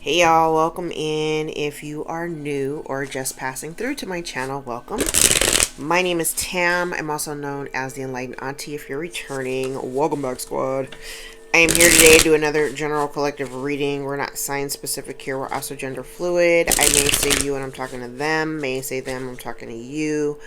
Hey y'all, welcome in. If you are new or just passing through to my channel, welcome. My name is Tam. I'm also known as the Enlightened Auntie. If you're returning, welcome back, squad. I am here today to do another general collective reading. We're not sign specific here. We're also gender fluid. I may say you and I'm talking to them. May say them, I'm talking to you.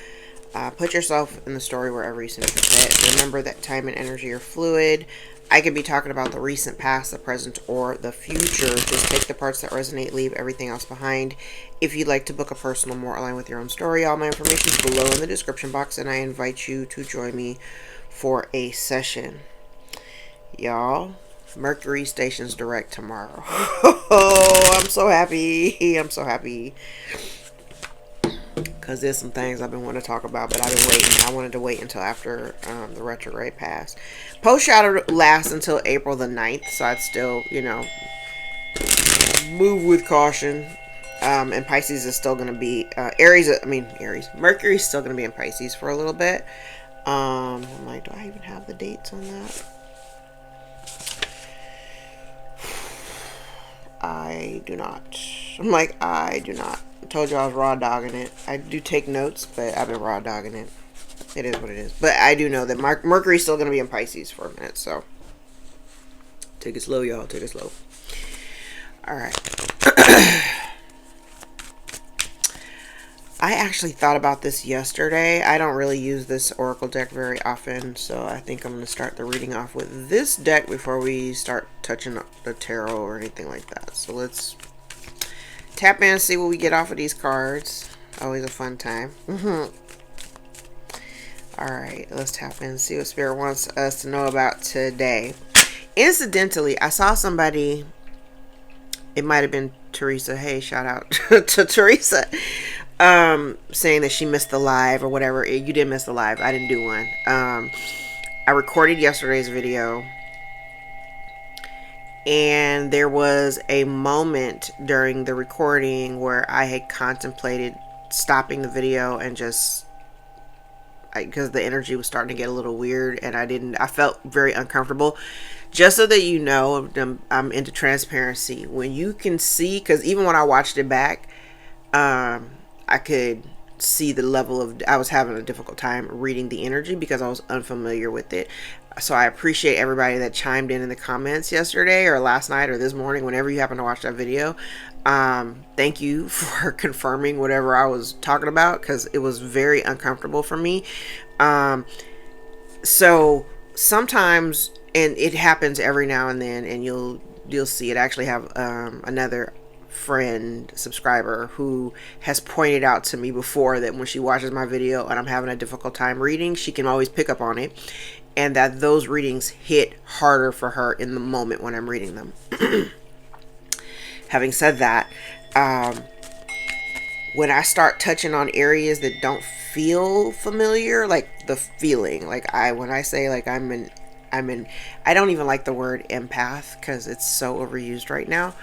Put yourself in the story wherever you see fit. Remember that time and energy are fluid. I could be talking about the recent past, the present, or the future. Just take the parts that resonate, leave everything else behind. If you'd like to book a personal more aligned with your own story, all my information is below in the description box, and I invite you to join me for a session. Y'all, Mercury stations direct tomorrow. Oh, I'm so happy. I'm so happy. Because there's some things I've been wanting to talk about, but I've been waiting. I wanted to wait until after the retrograde passed. Post shadow lasts until April the 9th, so I'd still, move with caution. And Pisces is still going to be, Aries, Mercury is still going to be in Pisces for a little bit. I'm like, do I even have the dates on that? I do not. I do not. I told you I was raw dogging it. I do take notes, but I've been raw dogging it. It is what it is. But I do know that Mercury's still going to be in Pisces for a minute, so take it slow, y'all. Take it slow. All right. I actually thought about this yesterday. I don't really use this oracle deck very often, so I think I'm going to start the reading off with this deck before we start touching the tarot or anything like that. So let's tap in and see what we get off of these cards. Always a fun time. Alright, let's tap in and see what Spirit wants us to know about today. Incidentally, I saw somebody, it might have been Teresa. Hey, shout out to Teresa. Saying that she missed the live or whatever. You didn't miss the live. I didn't do one. I recorded yesterday's video, and there was a moment during the recording where I had contemplated stopping the video and just, because the energy was starting to get a little weird, and I felt very uncomfortable. Just so that you know, I'm into transparency. When you can see, because even when I watched it back, I could see the level of, I was having a difficult time reading the energy because I was unfamiliar with it. So I appreciate everybody that chimed in the comments yesterday or last night or this morning, whenever you happen to watch that video. Thank you for confirming whatever I was talking about, because it was very uncomfortable for me. So sometimes, and it happens every now and then, and you'll see it. I actually have another friend subscriber who has pointed out to me before that when she watches my video and I'm having a difficult time reading, she can always pick up on it, and that those readings hit harder for her in the moment when I'm reading them. Having said that, when I start touching on areas that don't feel familiar, like the feeling, when I say I don't even like the word empath because it's so overused right now.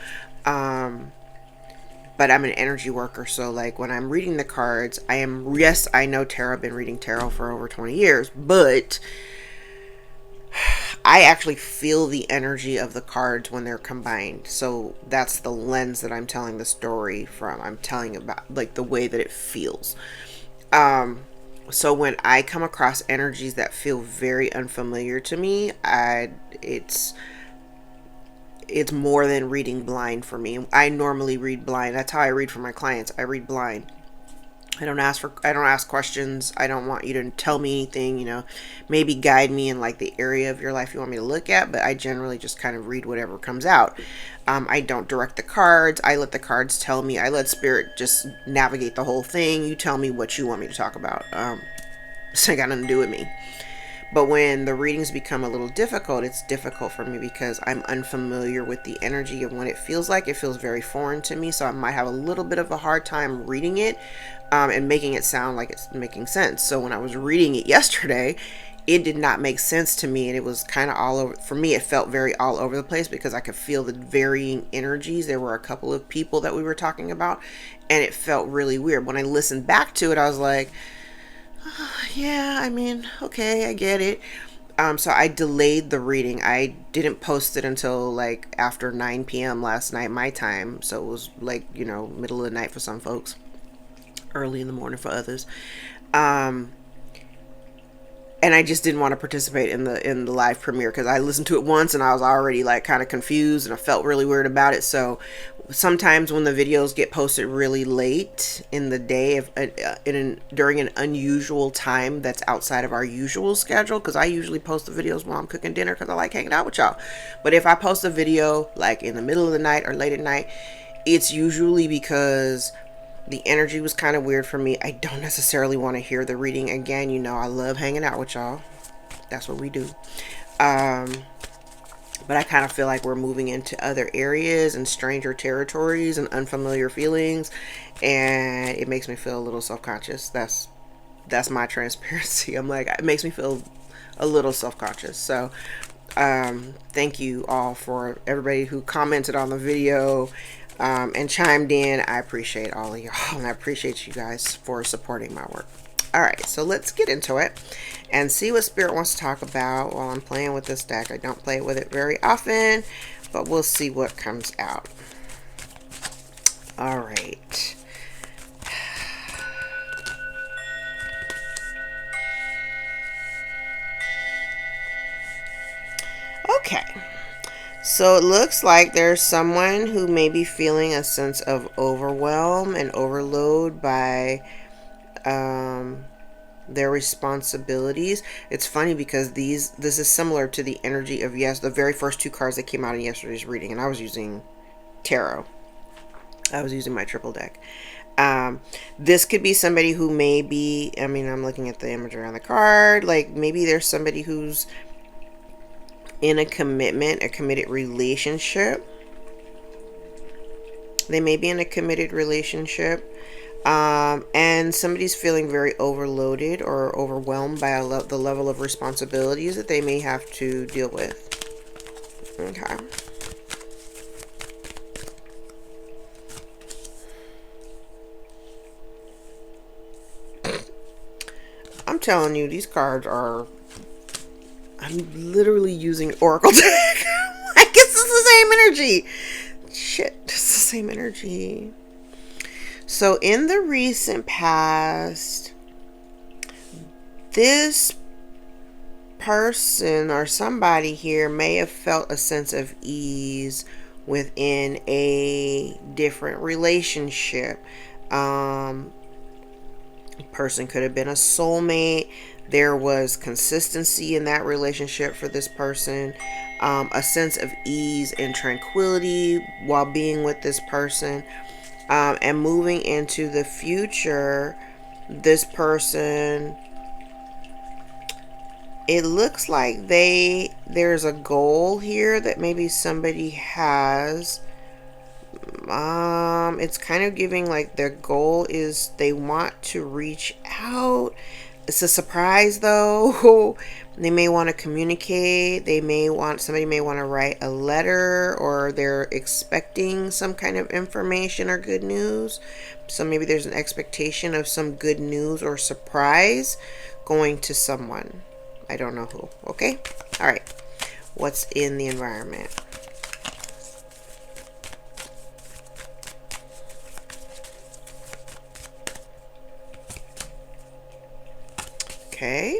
But I'm an energy worker, so when I'm reading the cards, yes, I know tarot. I've been reading tarot for over 20 years, but I actually feel the energy of the cards when they're combined. So that's the lens that I'm telling the story from. I'm telling about the way that it feels. So when I come across energies that feel very unfamiliar to me, it's more than reading blind for me. I normally read blind. That's how I read for my clients. I read blind. I don't ask questions. I don't want you to tell me anything, maybe guide me in the area of your life you want me to look at, but I generally just kind of read whatever comes out. I don't direct the cards. I let the cards tell me. I let Spirit just navigate the whole thing. You tell me what you want me to talk about. So it got nothing to do with me. But when the readings become a little difficult, it's difficult for me because I'm unfamiliar with the energy of what it feels like. It feels very foreign to me, so I might have a little bit of a hard time reading it and making it sound like it's making sense. So when I was reading it yesterday, it did not make sense to me, and it was kind of all over. For me, it felt very all over the place because I could feel the varying energies. There were a couple of people that we were talking about, and it felt really weird. When I listened back to it, I was like, yeah, okay, I get it. So I delayed the reading. I didn't post it until like after 9 p.m. last night, my time. So it was like, middle of the night for some folks, early in the morning for others. Um, and I just didn't want to participate in the live premiere because I listened to it once and I was already like kind of confused and I felt really weird about it. So sometimes when the videos get posted really late in the day, during an unusual time that's outside of our usual schedule, because I usually post the videos while I'm cooking dinner because I like hanging out with y'all. But if I post a video like in the middle of the night or late at night, it's usually because the energy was kind of weird for me. I don't necessarily want to hear the reading again. I love hanging out with y'all. That's what we do. But I kind of feel like we're moving into other areas and stranger territories and unfamiliar feelings, and it makes me feel a little self-conscious. That's my transparency. I'm like, it makes me feel a little self-conscious. So thank you all for everybody who commented on the video and chimed in. I appreciate all of y'all, and I appreciate you guys for supporting my work. All right, so let's get into it and see what Spirit wants to talk about while I'm playing with this deck. I don't play with it very often, but we'll see what comes out. All right. Okay. So it looks like there's someone who may be feeling a sense of overwhelm and overload by their responsibilities. It's funny because this is similar to the energy of the very first two cards that came out in yesterday's reading, and I was using tarot. I was using my triple deck. This could be somebody who may be, I'm looking at the imagery on the card, like maybe there's somebody who's in a committed relationship. They may be in a committed relationship. And somebody's feeling very overloaded or overwhelmed by the level of responsibilities that they may have to deal with. Okay. I'm telling you, these cards are... I'm literally using Oracle deck. I guess it's the same energy. Shit, it's the same energy. So in the recent past, this person or somebody here may have felt a sense of ease within a different relationship. Person could have been a soulmate. There was consistency in that relationship for this person. A sense of ease and tranquility while being with this person. And moving into the future, this person, it looks like there's a goal here that maybe somebody has. It's kind of giving like their goal is they want to reach out. It's a surprise though. They may want to communicate. Somebody may want to write a letter, or they're expecting some kind of information or good news. So maybe there's an expectation of some good news or surprise going to someone. I don't know who. Okay. All right. What's in the environment? Okay.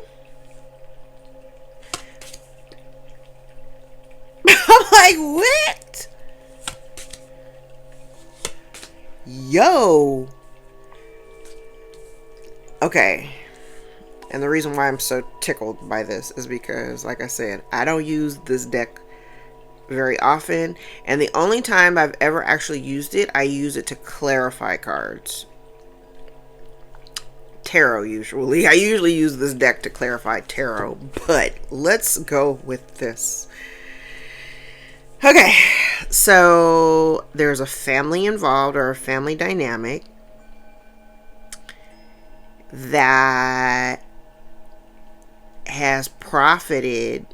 I'm like, what? Yo. Okay. And the reason why I'm so tickled by this is because, like I said, I don't use this deck very often. And the only time I've ever actually used it, I use it to clarify cards. Tarot usually. I usually use this deck to clarify tarot. But let's go with this. Okay, so there's a family involved, or a family dynamic that has profited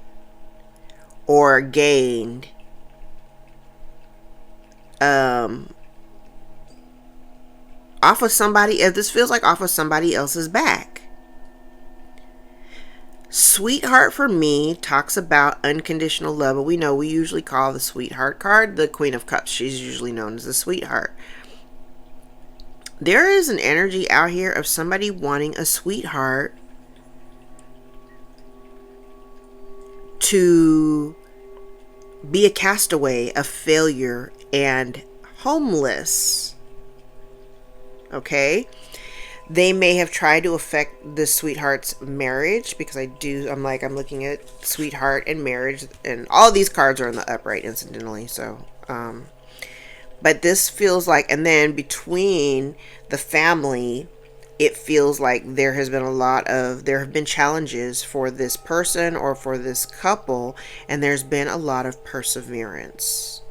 or gained off of somebody. If this feels like off of somebody else's back. Sweetheart for me talks about unconditional love, but we know we usually call the Sweetheart card the Queen of Cups. She's usually known as the Sweetheart. There is an energy out here of somebody wanting a sweetheart to be a castaway, a failure, and homeless. Okay? They may have tried to affect the sweetheart's marriage, because I'm looking at sweetheart and marriage, and all these cards are in the upright, incidentally. So, but this feels like, and then between the family, it feels like there have been challenges for this person or for this couple, and there's been a lot of perseverance.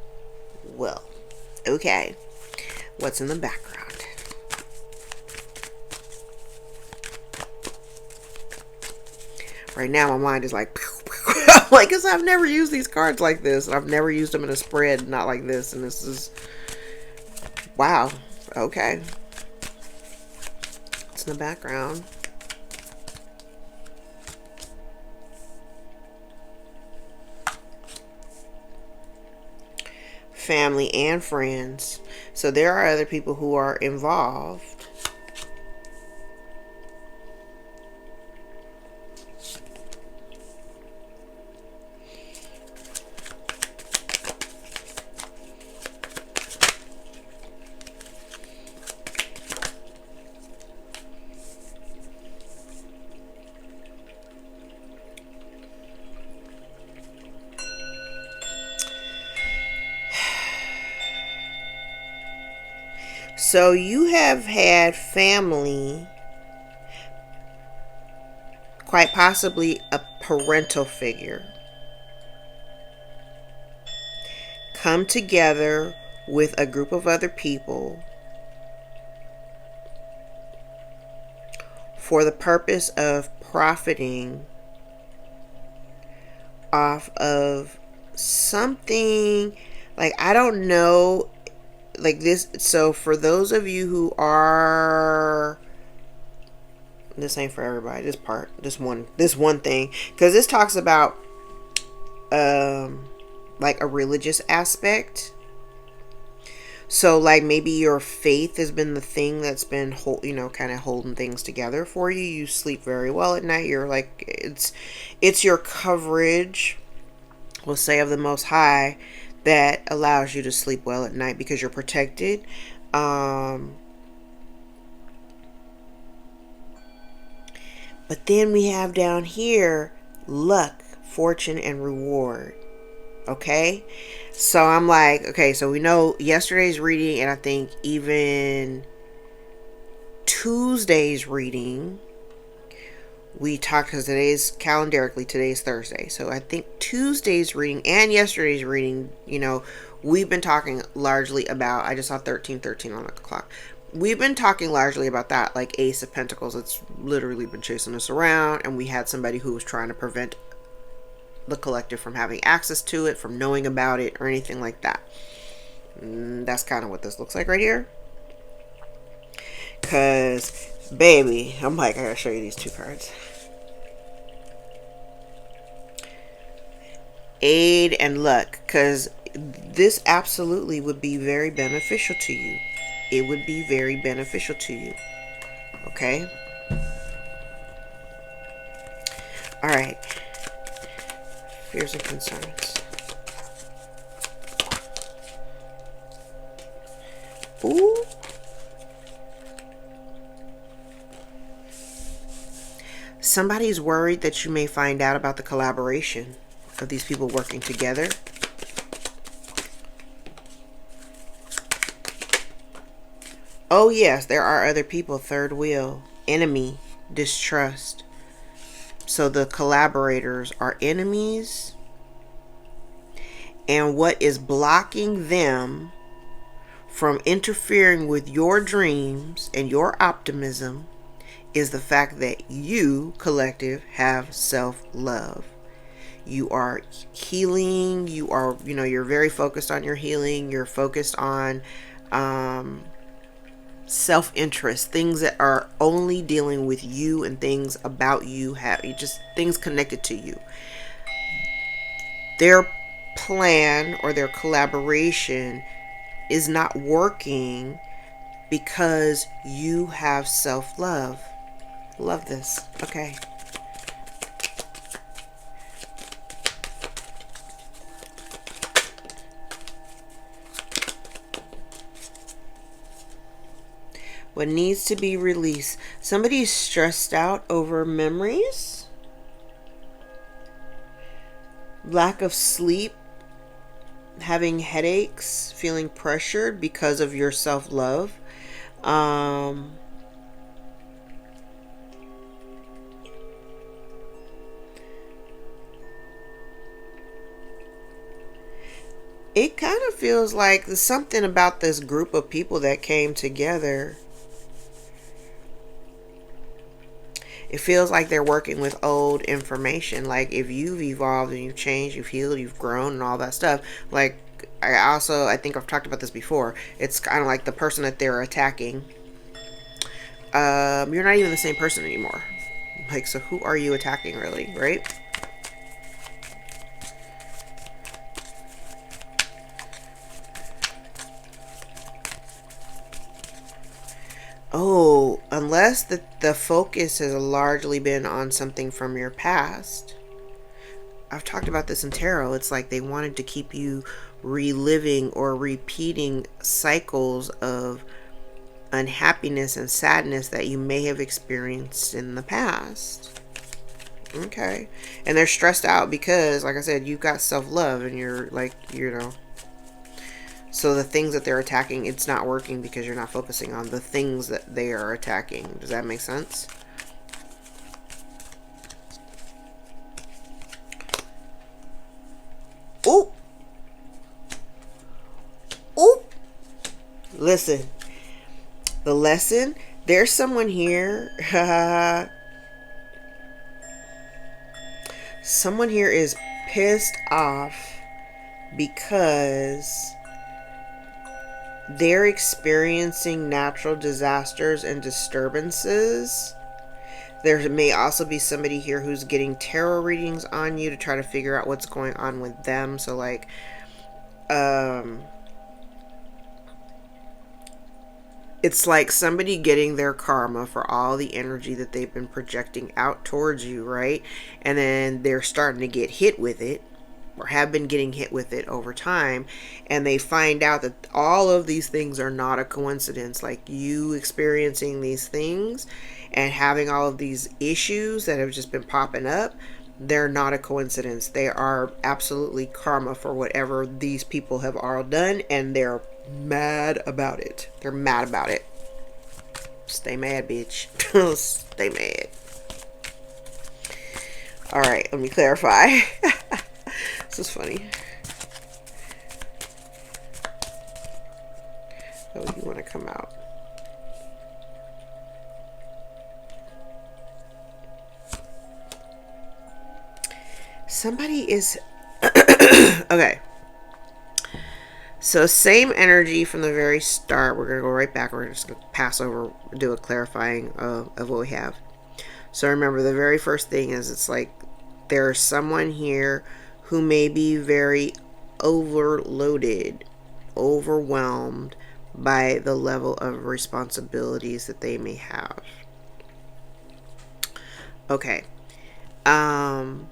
Well, okay. What's in the background? Right now, my mind is like, like, because I've never used these cards like this. I've never used them in a spread, not like this. And this is, wow. Okay. It's in the background. Family and friends. So there are other people who are involved. So you have had family, quite possibly a parental figure, come together with a group of other people for the purpose of profiting off of something, like, I don't know, like this. So for those of you who are, this ain't for everybody, this one thing, because this talks about like a religious aspect. So like maybe your faith has been the thing that's been kind of holding things together for you. You sleep very well at night. You're like, it's your coverage, we'll say, of the Most High that allows you to sleep well at night, because you're protected. But then we have down here luck, fortune, and reward. Okay, so I'm like, okay, so we know yesterday's reading, and I think even Tuesday's reading, we talked, because today's Thursday. So I think Tuesday's reading and yesterday's reading, we've been talking largely about, I just saw 1313 on the clock. We've been talking largely about that, like Ace of Pentacles. It's literally been chasing us around, and we had somebody who was trying to prevent the collective from having access to it, from knowing about it, or anything like that. That's kind of what this looks like right here. Because, baby, I'm like, I gotta show you these two cards. Aid and luck, because this absolutely would be very beneficial to you. It would be very beneficial to you. Okay? Alright. Fears and concerns. Ooh. Somebody's worried that you may find out about the collaboration of these people working together. Oh yes, there are other people. Third wheel. Enemy. Distrust. So the collaborators are enemies. And what is blocking them from interfering with your dreams and your optimism is the fact that you, collective, have self-love. You are healing. You are, you're very focused on your healing. You're focused on self-interest, things that are only dealing with you and things about you, just things connected to you. Their plan or their collaboration is not working because you have self-love. Love this. Okay. What needs to be released? Somebody's stressed out over memories, lack of sleep, having headaches, feeling pressured because of your self-love. It kind of feels like there's something about this group of people that came together. It feels like they're working with old information. Like if you've evolved and you've changed, you've healed, you've grown and all that stuff. Like I think I've talked about this before. It's kind of like the person that they're attacking. You're not even the same person anymore. Like, so who are you attacking really, right? Oh, unless the focus has largely been on something from your past. I've talked about this in tarot. It's like they wanted to keep you reliving or repeating cycles of unhappiness and sadness that you may have experienced in the past. Okay. And they're stressed out because, like I said, you've got self-love and you're like, so the things that they're attacking, it's not working because you're not focusing on the things that they are attacking. Does that make sense? Oh! Oh! Listen. The lesson, there's someone here. Someone here is pissed off because they're experiencing natural disasters and disturbances. There may also be somebody here who's getting tarot readings on you to try to figure out what's going on with them. So like, it's like somebody getting their karma for all the energy that they've been projecting out towards you, right? And then they're starting to get hit with it, or have been getting hit with it over time, and they find out that all of these things are not a coincidence. Like you experiencing these things and having all of these issues that have just been popping up, they're not a coincidence. They are absolutely karma for whatever these people have all done, and they're mad about it. They're mad about it. Stay mad, bitch. Stay mad. All right, let me clarify. This is funny. Oh, you want to come out? Somebody is okay. So same energy from the very start. We're going to go right back. We're just going to pass over, do a clarifying of what we have. So remember, the very first thing is it's like there's someone here who may be very overloaded, overwhelmed by the level of responsibilities that they may have. Okay. And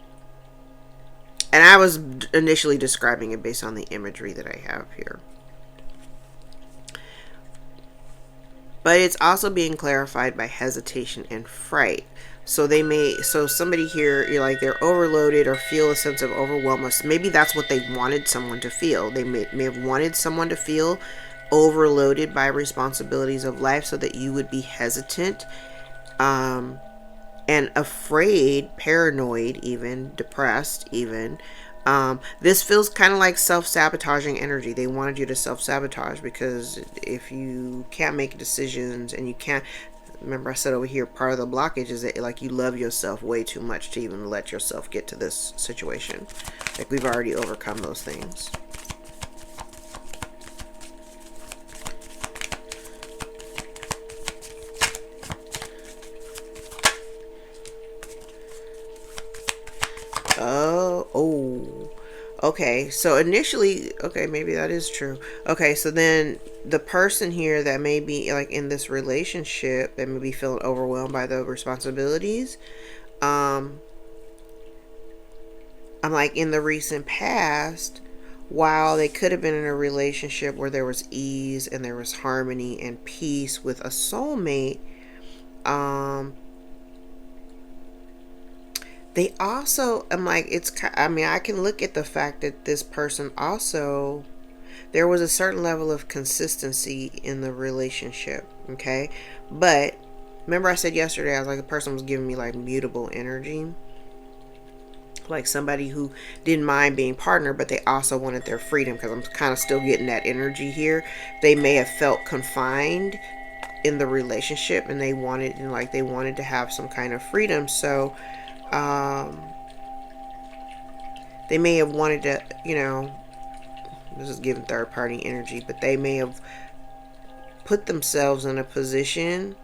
I was initially describing it based on the imagery that I have here. But it's also being clarified by hesitation and fright. So somebody here, you're like they're overloaded or feel a sense of overwhelm. Maybe that's what they wanted someone to feel. They may have wanted someone to feel overloaded by responsibilities of life so that you would be hesitant, and afraid, paranoid, even depressed, even. This feels kind of like self-sabotaging energy. They wanted you to self-sabotage because if you can't make decisions and you can't, remember I said over here, part of the blockage is that like you love yourself way too much to even let yourself get to this situation. Like we've already overcome those things. okay, so initially, okay, maybe that is true. Okay, so then the person here that may be like in this relationship that may be feeling overwhelmed by the responsibilities, um, I'm like in the recent past, while they could have been in a relationship where there was ease and there was harmony and peace with a soulmate, um, they also, I'm like, I mean, I can look at the fact that this person also, there was a certain level of consistency in the relationship, okay? But remember I said yesterday, I was like, the person was giving me like mutable energy, like somebody who didn't mind being partner, but they also wanted their freedom, because I'm kind of still getting that energy here. They may have felt confined in the relationship, and they wanted to have some kind of freedom. So they may have wanted to, this is giving third party energy, but they may have put themselves in a position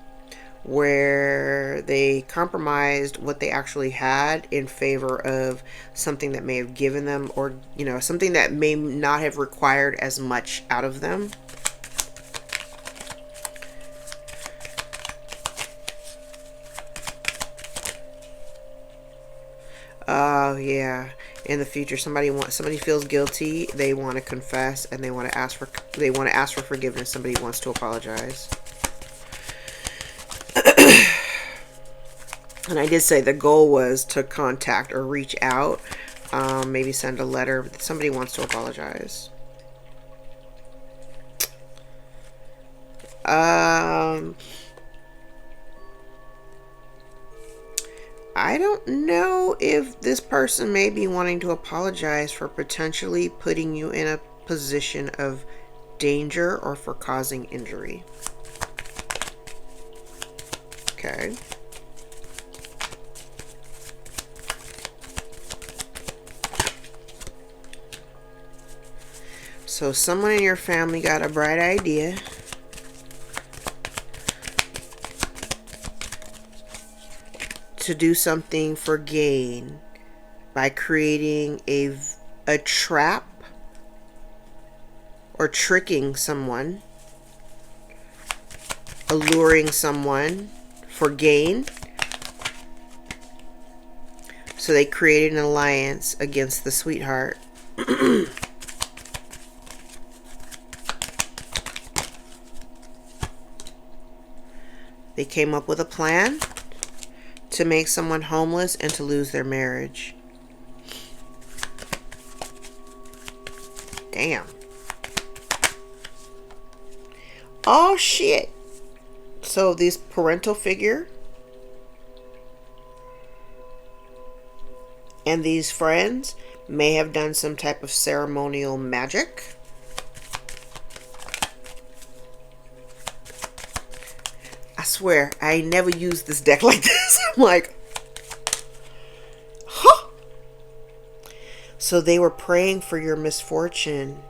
where they compromised what they actually had in favor of something that may have given them, or something that may not have required as much out of them. Oh yeah, in the future somebody feels guilty, they want to confess, and they want to ask for forgiveness. Somebody wants to apologize. And I did say the goal was to contact or reach out, maybe send a letter. Somebody wants to apologize. I don't know if this person may be wanting to apologize for potentially putting you in a position of danger or for causing injury. Okay. So someone in your family got a bright idea. To do something for gain by creating a trap or tricking someone, alluring someone for gain. So they created an alliance against the sweetheart. They came up with a plan to make someone homeless and to lose their marriage. Damn. Oh shit. So this parental figure and these friends may have done some type of ceremonial magic. I swear, I never used this deck like this. I'm like, huh? So they were praying for your misfortune.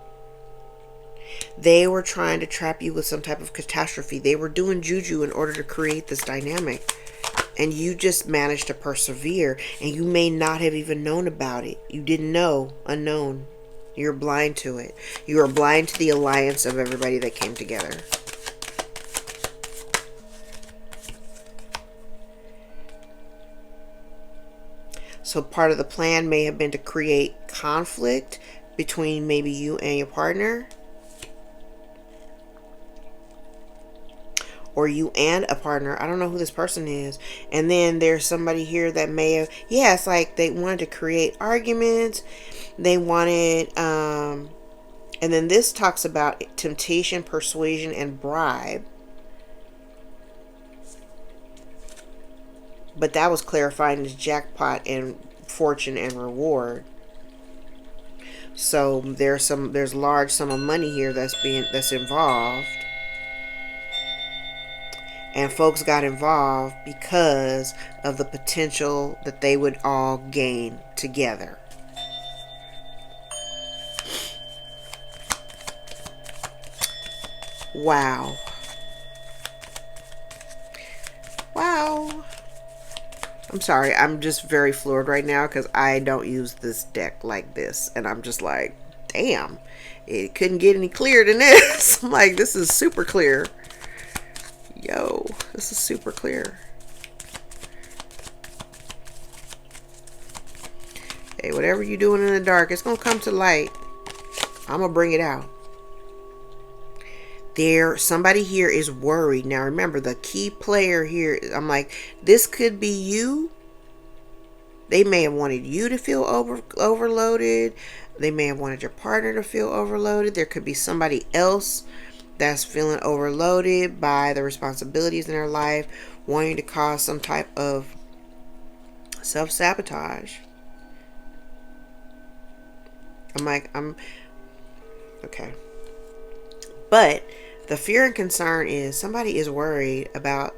They were trying to trap you with some type of catastrophe. They were doing juju in order to create this dynamic. And you just managed to persevere. And you may not have even known about it. You didn't know. Unknown. You're blind to it. You are blind to the alliance of everybody that came together. So part of the plan may have been to create conflict between maybe you and your partner, or you and a partner. I don't know who this person is. And then there's somebody here that may have, yeah, it's like they wanted to create arguments. They wanted, and then this talks about temptation, persuasion, and bribe. But that was clarifying as jackpot and fortune and reward. So there's large sum of money here that's involved. And folks got involved because of the potential that they would all gain together. Wow. Wow. I'm sorry, I'm just very floored right now because I don't use this deck like this. And I'm just like, damn, it couldn't get any clearer than this. I'm like, this is super clear. Yo, this is super clear. Hey, whatever you're doing in the dark, it's going to come to light. I'm going to bring it out. Somebody here is worried. Now remember, the key player here, I'm like, this could be you. They may have wanted you to feel overloaded. They may have wanted your partner to feel overloaded. There could be somebody else that's feeling overloaded by the responsibilities in their life, wanting to cause some type of self-sabotage. I'm okay. But the fear and concern is somebody is worried about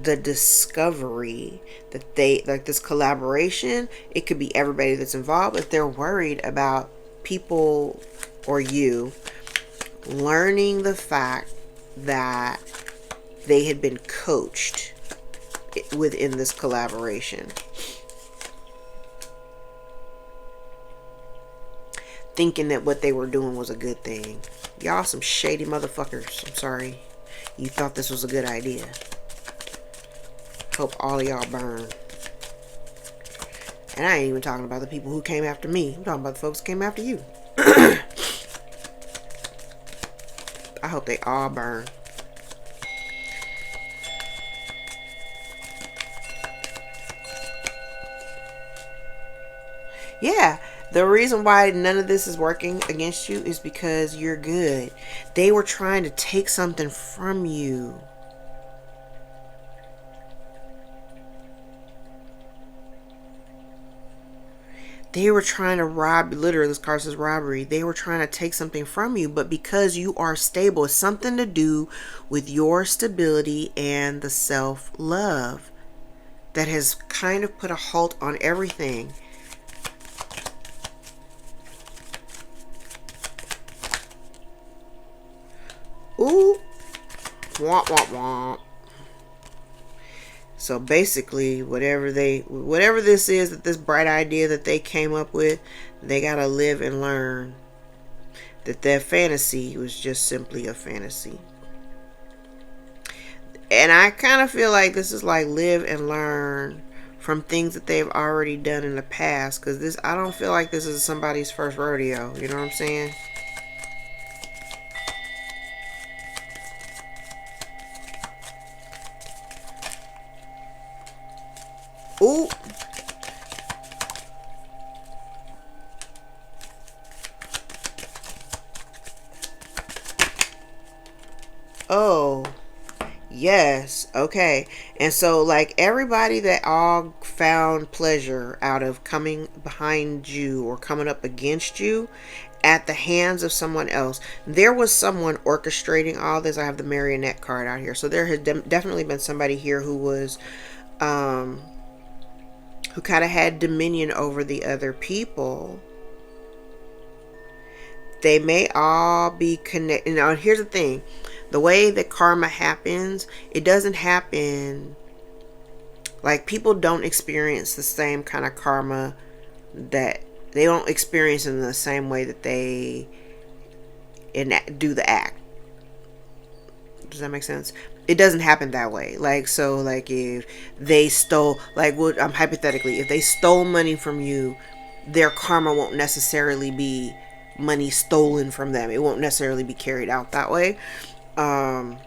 the discovery that they, like this collaboration, it could be everybody that's involved, but they're worried about people or you learning the fact that they had been coached within this collaboration. Thinking that what they were doing was a good thing. Y'all some shady motherfuckers. I'm sorry. You thought this was a good idea. Hope all of y'all burn. And I ain't even talking about the people who came after me. I'm talking about the folks who came after you. I hope they all burn. Yeah. The reason why none of this is working against you is because you're good. They were trying to take something from you. They were trying to rob, literally this card says robbery. They were trying to take something from you, but because you are stable, it's something to do with your stability and the self-love that has kind of put a halt on everything. Ooh. Womp, womp, womp. So basically, whatever this is, that this bright idea that they came up with, they gotta live and learn that their fantasy was just simply a fantasy. And I kind of feel like this is like live and learn from things that they've already done in the past, because this, I don't feel like this is somebody's first rodeo. You know what I'm saying? Ooh. Oh. Yes. Okay. And so like everybody that all found pleasure out of coming behind you or coming up against you at the hands of someone else, there was someone orchestrating all this. I have the marionette card out here. So there had definitely been somebody here who was who kind of had dominion over the other people. They may all be connected. Now, here's the thing. The way that karma happens, it doesn't happen, like people don't experience the same kind of karma, that they don't experience in the same way that they do the act. Does that make sense? It doesn't happen that way. Like, so like if they stole, like what I'm hypothetically, if they stole money from you, their karma won't necessarily be money stolen from them. It won't necessarily be carried out that way. And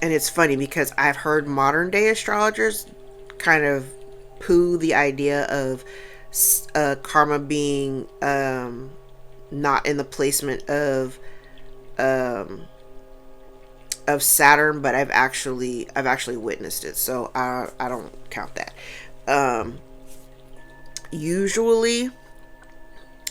it's funny because I've heard modern day astrologers kind of poo the idea of karma being not in the placement of Saturn, but I've actually witnessed it, so I don't count that. Usually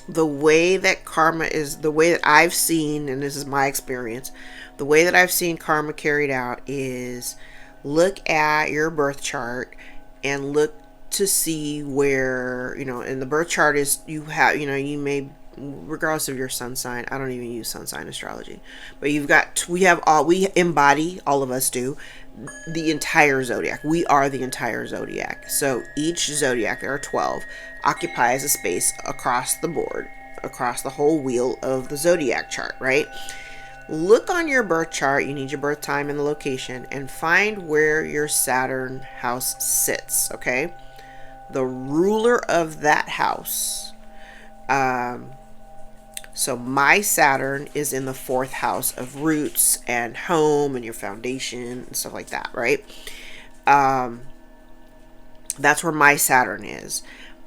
the way that karma is, the way that I've seen, and this is my experience, the way that I've seen karma carried out is look at your birth chart and look to see where, in the birth chart is, you have, you may regardless of your sun sign. I don't even use sun sign astrology, but we embody, all of us do, the entire zodiac. We are the entire zodiac. So each zodiac, there are 12, occupies a space across the board, across the whole wheel of the zodiac chart, right? Look on your birth chart. You need your birth time and the location, and find where your Saturn house sits, okay? The ruler of that house. So my Saturn is in the 4th house of roots and home and your foundation and stuff like that, right? That's where my Saturn is.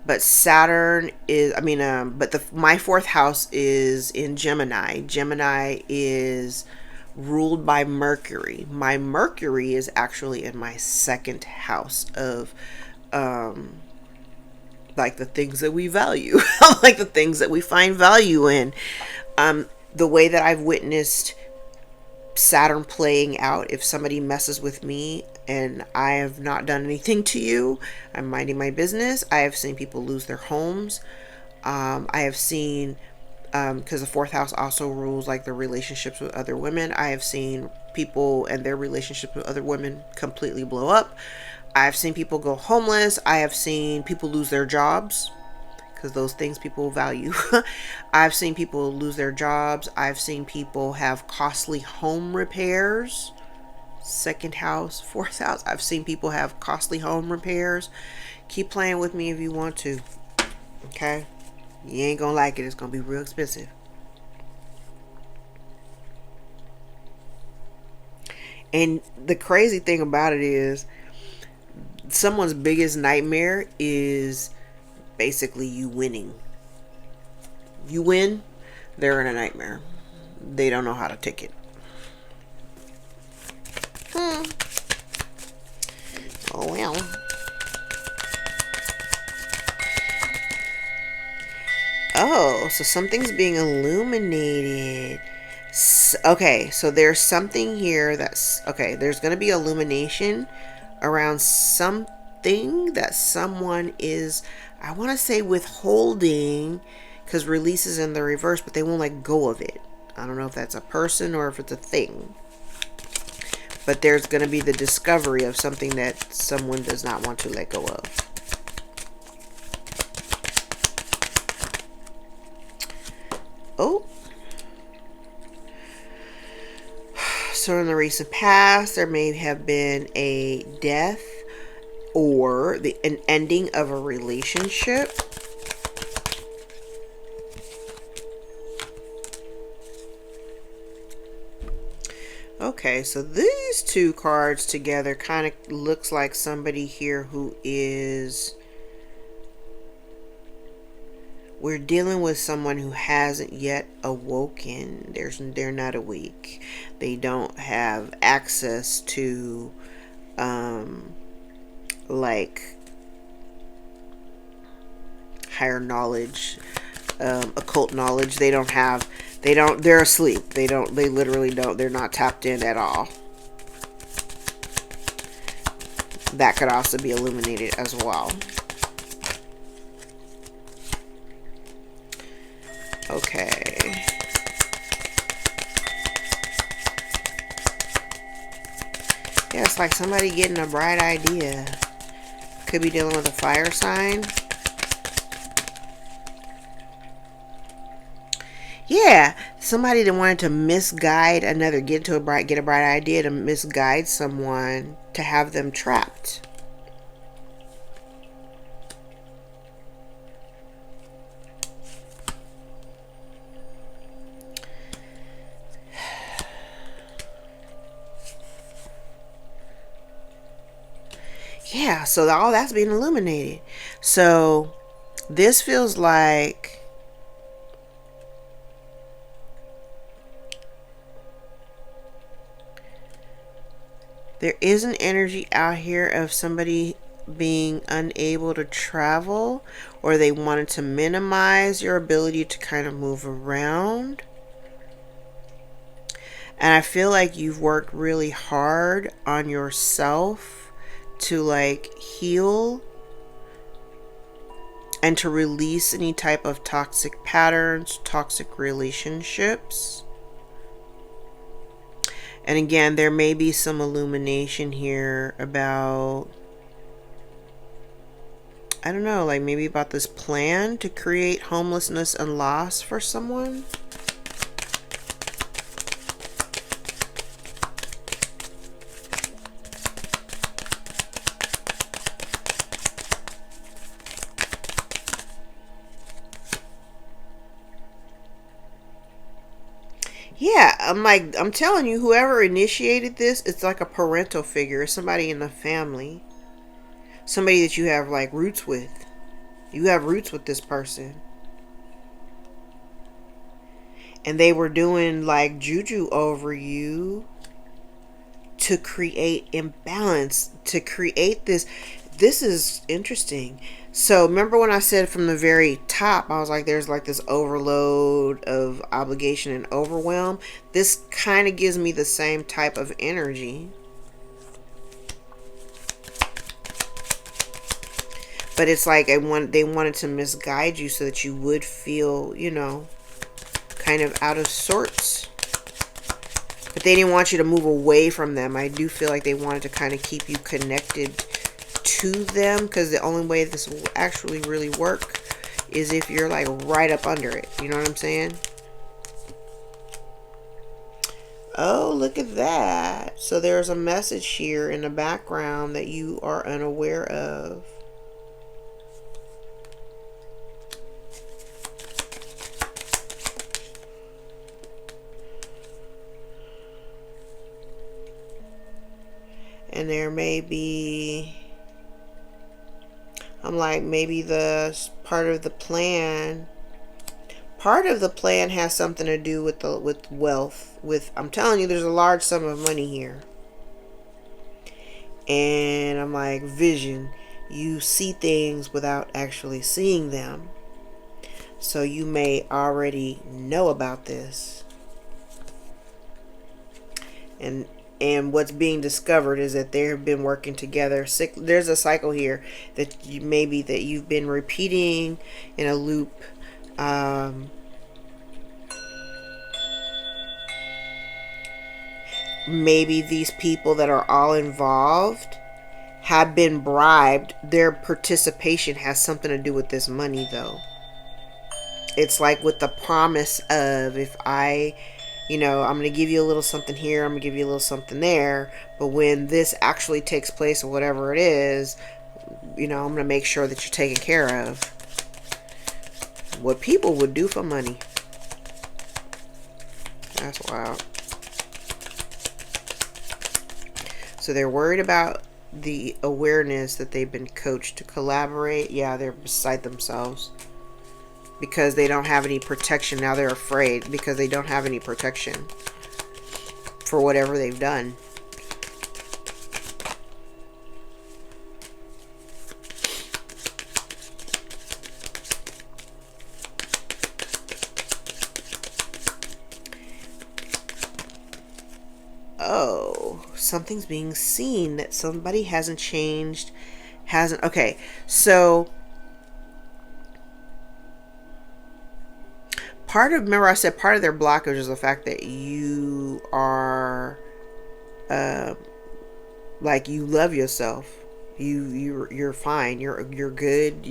But Saturn is, my 4th house is in Gemini. Gemini is ruled by Mercury. My Mercury is actually in my 2nd house of, like the things that we value, like the things that we find value in. The way that I've witnessed Saturn playing out, if somebody messes with me and I have not done anything to you, I'm minding my business. I have seen people lose their homes. I have seen, because the 4th house also rules like their relationships with other women, I have seen people and their relationships with other women completely blow up. I've seen people go homeless. I have seen people lose their jobs, because those things people value. I've seen people lose their jobs. I've seen people have costly home repairs. 2nd house, 4th house. I've seen people have costly home repairs. Keep playing with me if you want to. Okay? You ain't gonna like it. It's gonna be real expensive. And the crazy thing about it is, someone's biggest nightmare is basically you winning. You win, they're in a nightmare. They don't know how to take it. Oh well. Oh, so something's being illuminated. Okay, so there's something here that's... Okay, there's going to be illumination around something that someone is, I want to say, withholding, because release is in the reverse, but they won't let go of it. I don't know if that's a person or if it's a thing. But there's going to be the discovery of something that someone does not want to let go of. Oh. So in the recent past, there may have been a death or an ending of a relationship. Okay, so these two cards together kind of looks like somebody here who is... We're dealing with someone who hasn't yet awoken. They're not awake. They don't have access to, like, higher knowledge, occult knowledge. They're asleep. They literally don't, they're not tapped in at all. That could also be illuminated as well. Okay. Yeah, it's like somebody getting a bright idea. Could be dealing with a fire sign. Yeah, somebody that wanted to misguide another, get a bright idea to misguide someone to have them trapped. Yeah, so all that's being illuminated. So this feels like there is an energy out here of somebody being unable to travel, or they wanted to minimize your ability to kind of move around. And I feel like you've worked really hard on yourself to like heal and to release any type of toxic patterns, toxic relationships. And again, there may be some illumination here about, I don't know, like maybe about this plan to create homelessness and loss for someone. Yeah, I'm telling you, whoever initiated this, it's like a parental figure. It's somebody in the family. Somebody that you have like roots with. You have roots with this person. And they were doing like juju over you to create imbalance, to create this. This is interesting. So remember when I said from the very top, I was like, there's like this overload of obligation and overwhelm. This kind of gives me the same type of energy. But it's like they wanted to misguide you so that you would feel, you know, kind of out of sorts. But they didn't want you to move away from them. I do feel like they wanted to kind of keep you connected to them, because the only way this will actually really work is if you're like right up under it. You know what I'm saying? Oh, look at that. So there's a message here in the background that you are unaware of. And there may be, I'm like, maybe the part of the plan has something to do with with wealth. I'm telling you, there's a large sum of money here. And I'm like, vision. You see things without actually seeing them. So you may already know about this. And what's being discovered is that they have been working together. There's a cycle here that you've been repeating in a loop. Maybe these people that are all involved have been bribed. Their participation has something to do with this money, though. It's like with the promise of, if I'm going to give you a little something here, I'm going to give you a little something there. But when this actually takes place, or whatever it is, I'm going to make sure that you're taken care of. What people would do for money. That's wild. So they're worried about the awareness that they've been coached to collaborate. Yeah, they're beside themselves. Because they don't have any protection. Now they're afraid because they don't have any protection for whatever they've done. Oh, something's being seen that somebody hasn't changed. Okay, so remember I said part of their blockage is the fact that you are like, you love yourself. You're fine. You're good.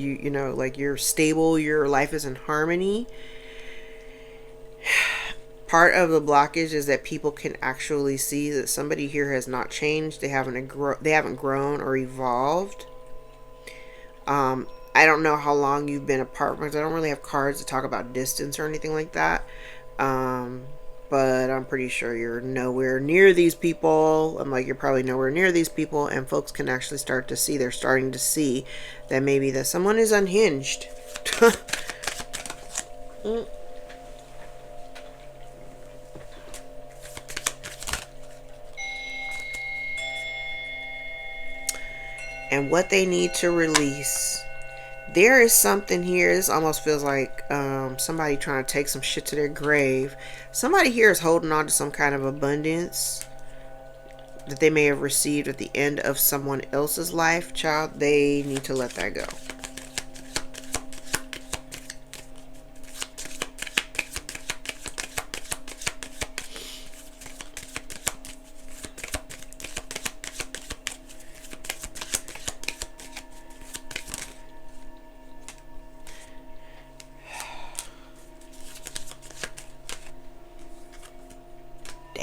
Like, you're stable. Your life is in harmony. Part of the blockage is that people can actually see that somebody here has not changed. They haven't grown or evolved. I don't know how long you've been apart, because I don't really have cards to talk about distance or anything like that. But I'm pretty sure you're nowhere near these people. I'm like, you're probably nowhere near these people, and folks can actually start to see, they're starting to see that maybe that someone is unhinged. And what they need to release. There is something here. This almost feels like somebody trying to take some shit to their grave. Somebody here is holding on to some kind of abundance that they may have received at the end of someone else's life. Child, they need to let that go.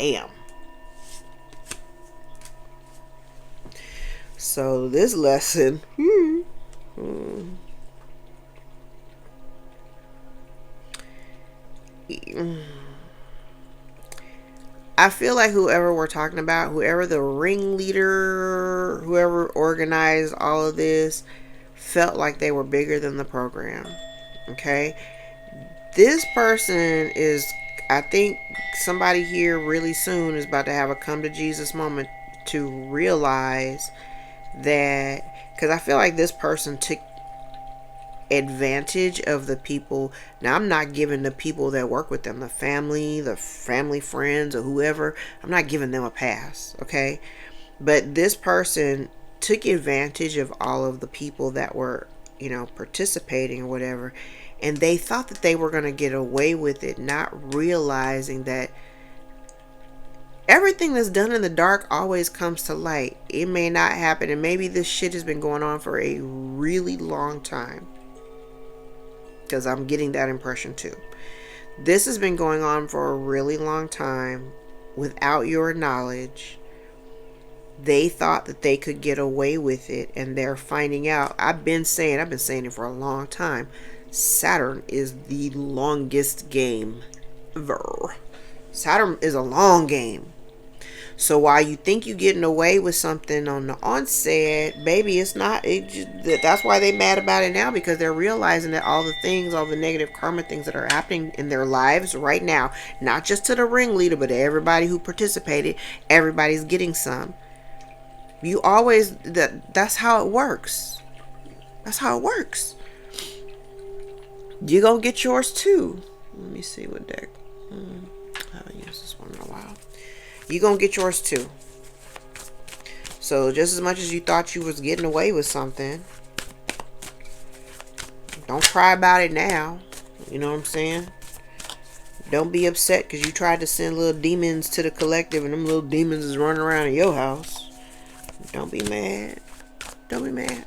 Damn. So this lesson, I feel like whoever we're talking about, whoever the ringleader, whoever organized all of this, felt like they were bigger than the program. Okay? This person is, I think somebody here really soon is about to have a come to Jesus moment to realize that, because I feel like this person took advantage of the people. Now, I'm not giving the people that work with them, the family friends, or whoever, I'm not giving them a pass, okay? But this person took advantage of all of the people that were, participating or whatever, and they thought that they were going to get away with it, not realizing that everything that's done in the dark always comes to light. It may not happen, and maybe this shit has been going on for a really long time, because I'm getting that impression too. This has been going on for a really long time without your knowledge. They thought that they could get away with it, and they're finding out. I've been saying it for a long time. Saturn is the longest game ever. Saturn is a long game. So while you think you're getting away with something on the onset, baby, it's not. That's why they're mad about it now, because they're realizing that all the negative karma things that are happening in their lives right now, not just to the ringleader, but to everybody who participated, everybody's getting some. That's how it works. That's how it works. You're gonna get yours too. Let me see what deck. I haven't used this one in a while. You're gonna get yours too. So just as much as you thought you was getting away with something, don't cry about it now. You know what I'm saying? Don't be upset because you tried to send little demons to the collective and them little demons is running around in your house. Don't be mad. Don't be mad.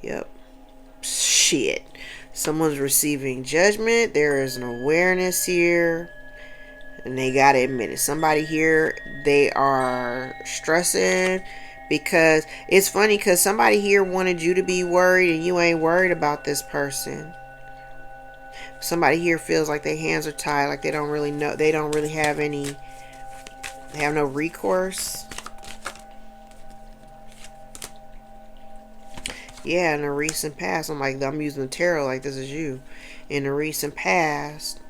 Yep. Shit. Someone's receiving judgment. There is an awareness here. And they gotta admit it. Somebody here, they are stressing. Because it's funny, because somebody here wanted you to be worried and you ain't worried about this person. Somebody here feels like their hands are tied, like they don't really know, they don't really have any, they have no recourse. Yeah, in the recent past, I'm using the tarot like this is you. In the recent past,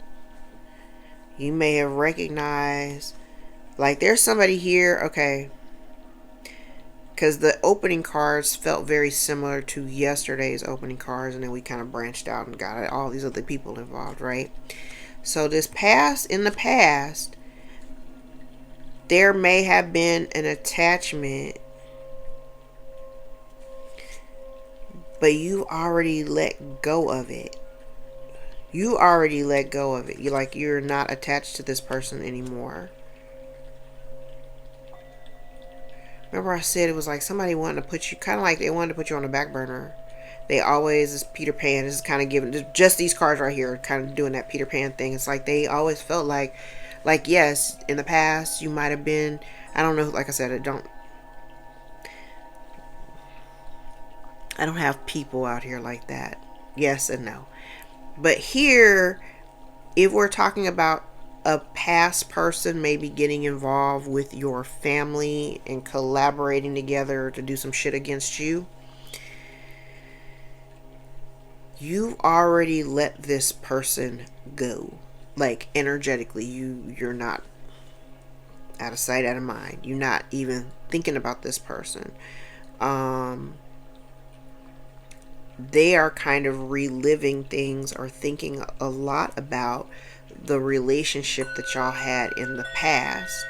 you may have recognized, like there's somebody here, okay, because the opening cards felt very similar to yesterday's opening cards, and then we kind of branched out and got all these other people involved, right? So in the past, there may have been an attachment, but you already let go of it. You already let go of it. You're not attached to this person anymore. Remember I said it was like somebody wanted to put you, kind of like they wanted to put you on the back burner. They always, is Peter Pan, this is kind of giving, just these cards right here, kind of doing that Peter Pan thing. It's like they always felt like yes, in the past, you might have been, I don't know, like I said, I don't have people out here like that. Yes and no. But here, if we're talking about a past person maybe getting involved with your family and collaborating together to do some shit against you, you've already let this person go. Like energetically, you're not out of sight, out of mind. You're not even thinking about this person. They are kind of reliving things or thinking a lot about the relationship that y'all had in the past.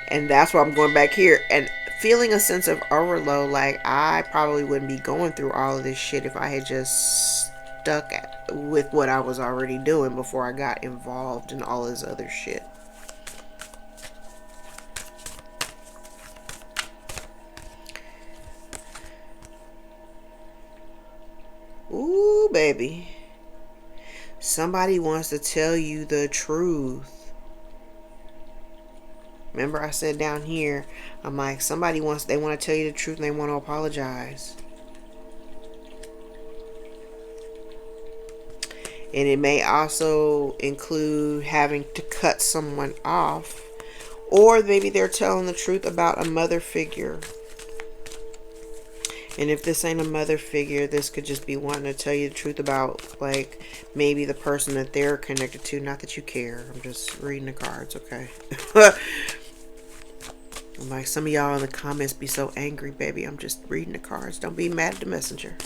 And that's why I'm going back here and feeling a sense of overload. Like I probably wouldn't be going through all of this shit if I had just stuck with what I was already doing before I got involved in all this other shit. baby. Somebody wants to tell you the truth. Remember I said down here, I'm like, they want to tell you the truth and they want to apologize. And it may also include having to cut someone off. Or maybe they're telling the truth about a mother figure. And if this ain't a mother figure, this could just be wanting to tell you the truth about, like, maybe the person that they're connected to. Not that you care. I'm just reading the cards, okay? I'm like, some of y'all in the comments be so angry, baby. I'm just reading the cards. Don't be mad at the messenger.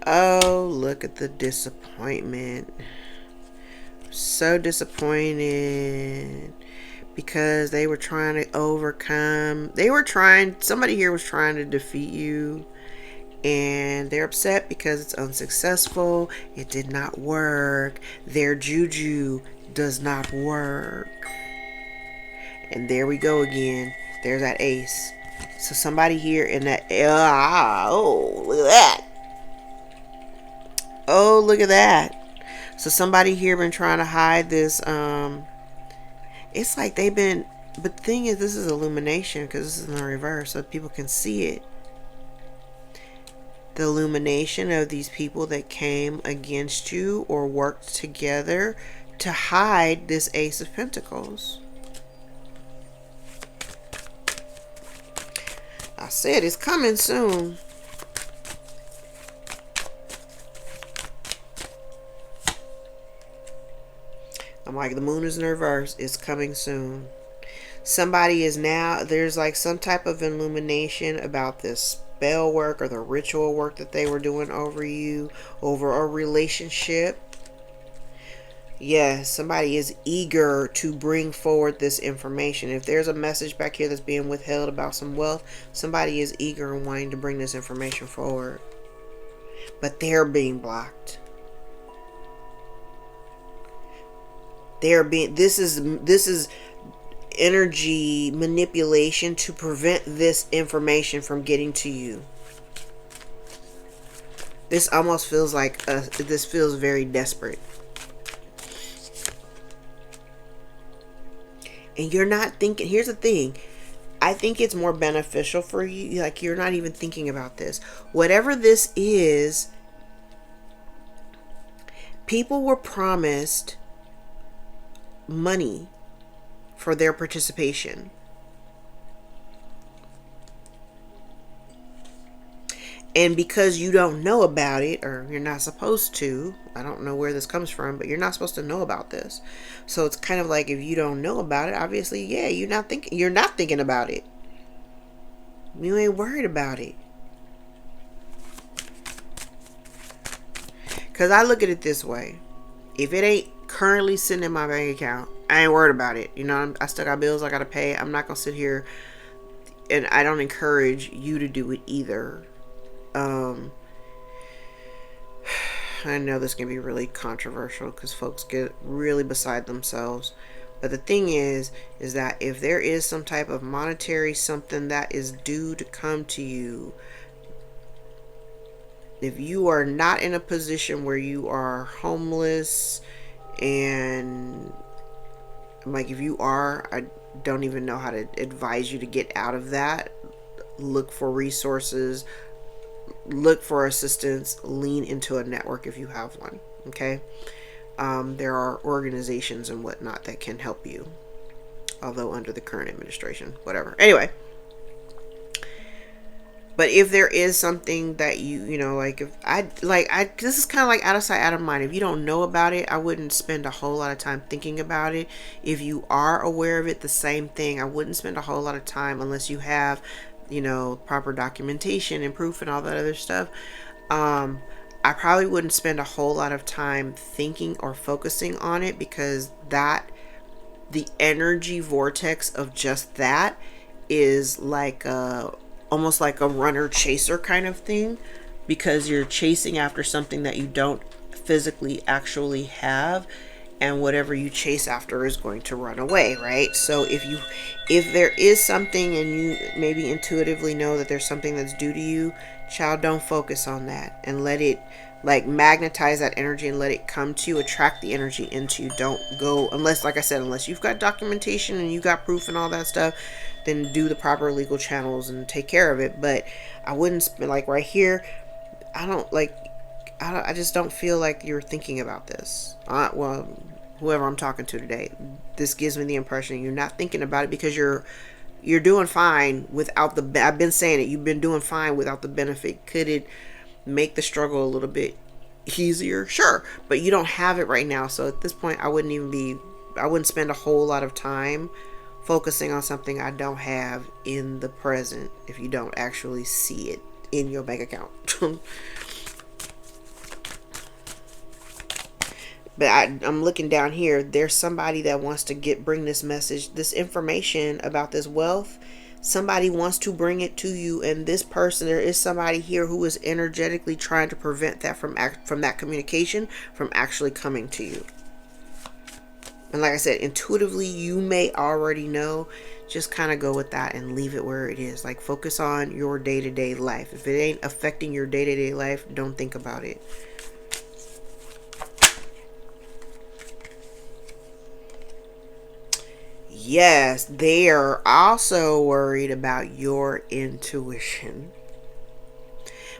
Oh, look at the disappointment. So disappointed because they were trying to overcome. Somebody here was trying to defeat you, and they're upset because it's unsuccessful. It did not work. Their juju does not work. And there we go again. There's that ace. So somebody here in that, oh, look at that. Oh, look at that. So somebody here been trying to hide this. It's like they've been, but the thing is, this is illumination because this is in the reverse, so people can see it. The illumination of these people that came against you or worked together to hide this Ace of Pentacles. I said it's coming soon. I'm like, the moon is in reverse. It's coming soon. Somebody is now, there's like some type of illumination about this spell work or the ritual work that they were doing over you, over a relationship. Yes, somebody is eager to bring forward this information. If there's a message back here that's being withheld about some wealth, somebody is eager and wanting to bring this information forward. But they're being blocked. This is energy manipulation to prevent this information from getting to you. This almost feels like this feels very desperate. And you're not thinking, here's the thing. I think it's more beneficial for you. Like, you're not even thinking about this. Whatever this is, people were promised money for their participation. And because you don't know about it, or you're not supposed to, I don't know where this comes from, but you're not supposed to know about this. So it's kind of like, if you don't know about it, obviously, yeah, you're not thinking about it. You ain't worried about it. Because I look at it this way. If it ain't currently sitting in my bank account, I ain't worried about it. You know, I still got bills I gotta pay. I'm not gonna sit here, and I don't encourage you to do it either. I know this can be really controversial because folks get really beside themselves. But the thing is that if there is some type of monetary something that is due to come to you, if you are not in a position where you are homeless, and like, if you are, I don't even know how to advise you to get out of that. Look for resources, look for assistance, lean into a network if you have one. Okay. There are organizations and whatnot that can help you, although under the current administration, whatever. Anyway, but if there is something that you know, like, if this is kind of like out of sight, out of mind. If you don't know about it, I wouldn't spend a whole lot of time thinking about it. If you are aware of it, the same thing. I wouldn't spend a whole lot of time unless you have, you know, proper documentation and proof and all that other stuff. I probably wouldn't spend a whole lot of time thinking or focusing on it, because the energy vortex of just that is like almost like a runner chaser kind of thing, because you're chasing after something that you don't physically actually have, and whatever you chase after is going to run away, right? So if there is something and you maybe intuitively know that there's something that's due to you, child, don't focus on that and let it like magnetize that energy and let it come to you, attract the energy into you. Don't go, unless, like I said, unless you've got documentation and you got proof and all that stuff, then do the proper legal channels and take care of it. But I wouldn't, like right here, I don't like, I just don't feel like you're thinking about this. Well, whoever I'm talking to today, this gives me the impression you're not thinking about it because you're doing fine without the. I've been saying it. You've been doing fine without the benefit. Could it make the struggle a little bit easier? Sure, but you don't have it right now. So at this point, I wouldn't spend a whole lot of time focusing on something I don't have in the present if you don't actually see it in your bank account. But I'm looking down here. There's somebody that wants to bring this message, this information about this wealth. Somebody wants to bring it to you, and this person, there is somebody here who is energetically trying to prevent that from that communication from actually coming to you. And like I said, intuitively, you may already know. Just kind of go with that and leave it where it is. Like, focus on your day-to-day life. If it ain't affecting your day-to-day life, don't think about it. Yes, they are also worried about your intuition.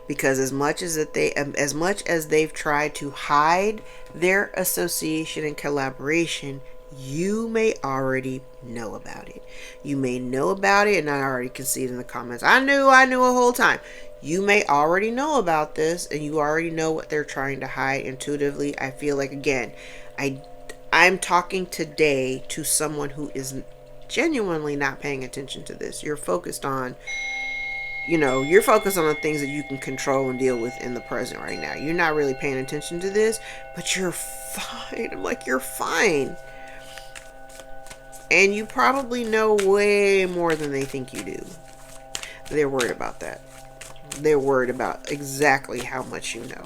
Because as much as they've tried to hide their association and collaboration, you may already know about it. You may know about it, and I already can see it in the comments. I knew a whole time. You may already know about this, and you already know what they're trying to hide intuitively. I feel like, again, I'm talking today to someone who is genuinely not paying attention to this. You're focused on the things that you can control and deal with in the present right now. You're not really paying attention to this, but you're fine. I'm like, you're fine. And you probably know way more than they think you do. They're worried about that. They're worried about exactly how much you know.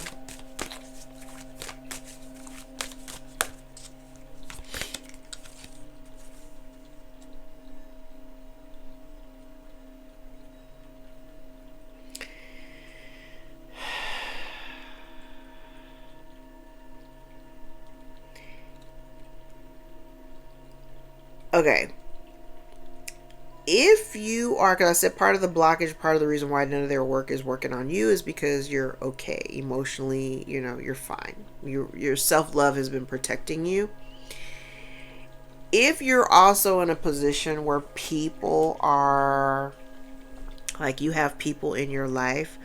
Okay. If you are, because I said part of the blockage, part of the reason why none of their work is working on you is because you're okay emotionally. You're fine. Your self-love has been protecting you. If you're also in a position where people are, like, you have people in your life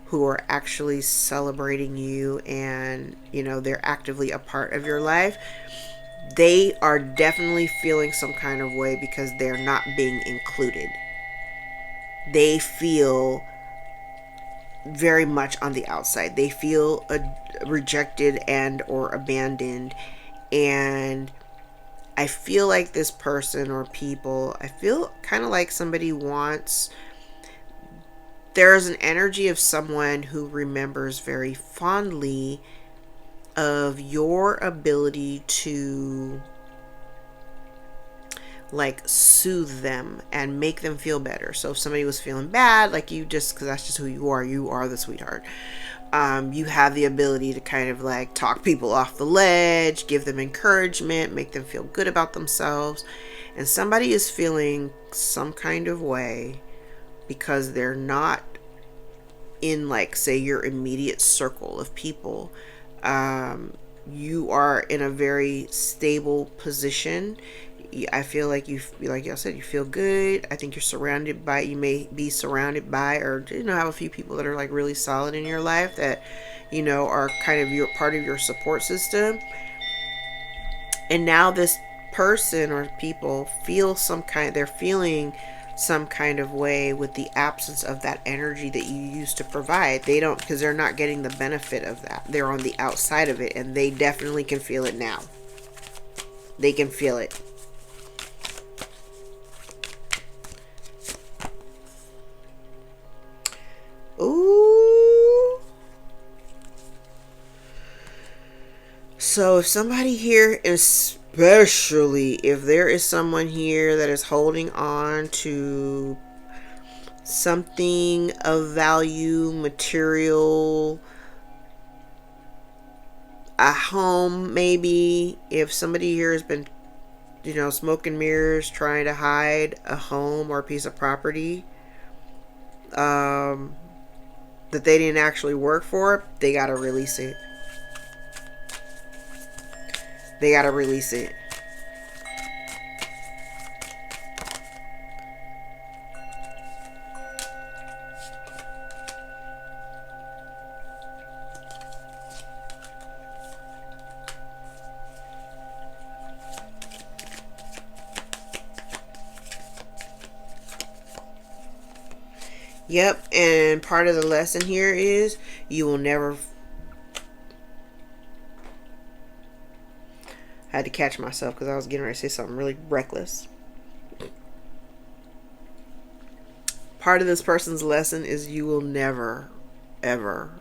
who are actually celebrating you and they're actively a part of your life, they are definitely feeling some kind of way because they're not being included. They feel very much on the outside. They feel rejected and or abandoned. And I feel like this person or people, I feel kind of like somebody wants, there's an energy of someone who remembers very fondly of your ability to like soothe them and make them feel better. So if somebody was feeling bad, like you just, because that's just who you are the sweetheart. You have the ability to kind of like talk people off the ledge, give them encouragement, make them feel good about themselves. And somebody is feeling some kind of way because they're not in, like, say, your immediate circle of people. You are in a very stable position. I feel like like I said, you feel good. I think you may be surrounded by, or have a few people that are like really solid in your life that are kind of part of your support system. And now this person or people they're feeling some kind of way with the absence of that energy that you used to provide. They don't, because they're not getting the benefit of that. They're on the outside of it, and they definitely can feel it now. They can feel it. Ooh. So if somebody here, especially if there is someone here that is holding on to something of value, material, a home, maybe, if somebody here has been, smoke and mirrors trying to hide a home or a piece of property, that they didn't actually work for, they gotta release it. They gotta release it. Yep, and part of the lesson here is you will never... I had to catch myself because I was getting ready to say something really reckless. Part of this person's lesson is you will never, ever,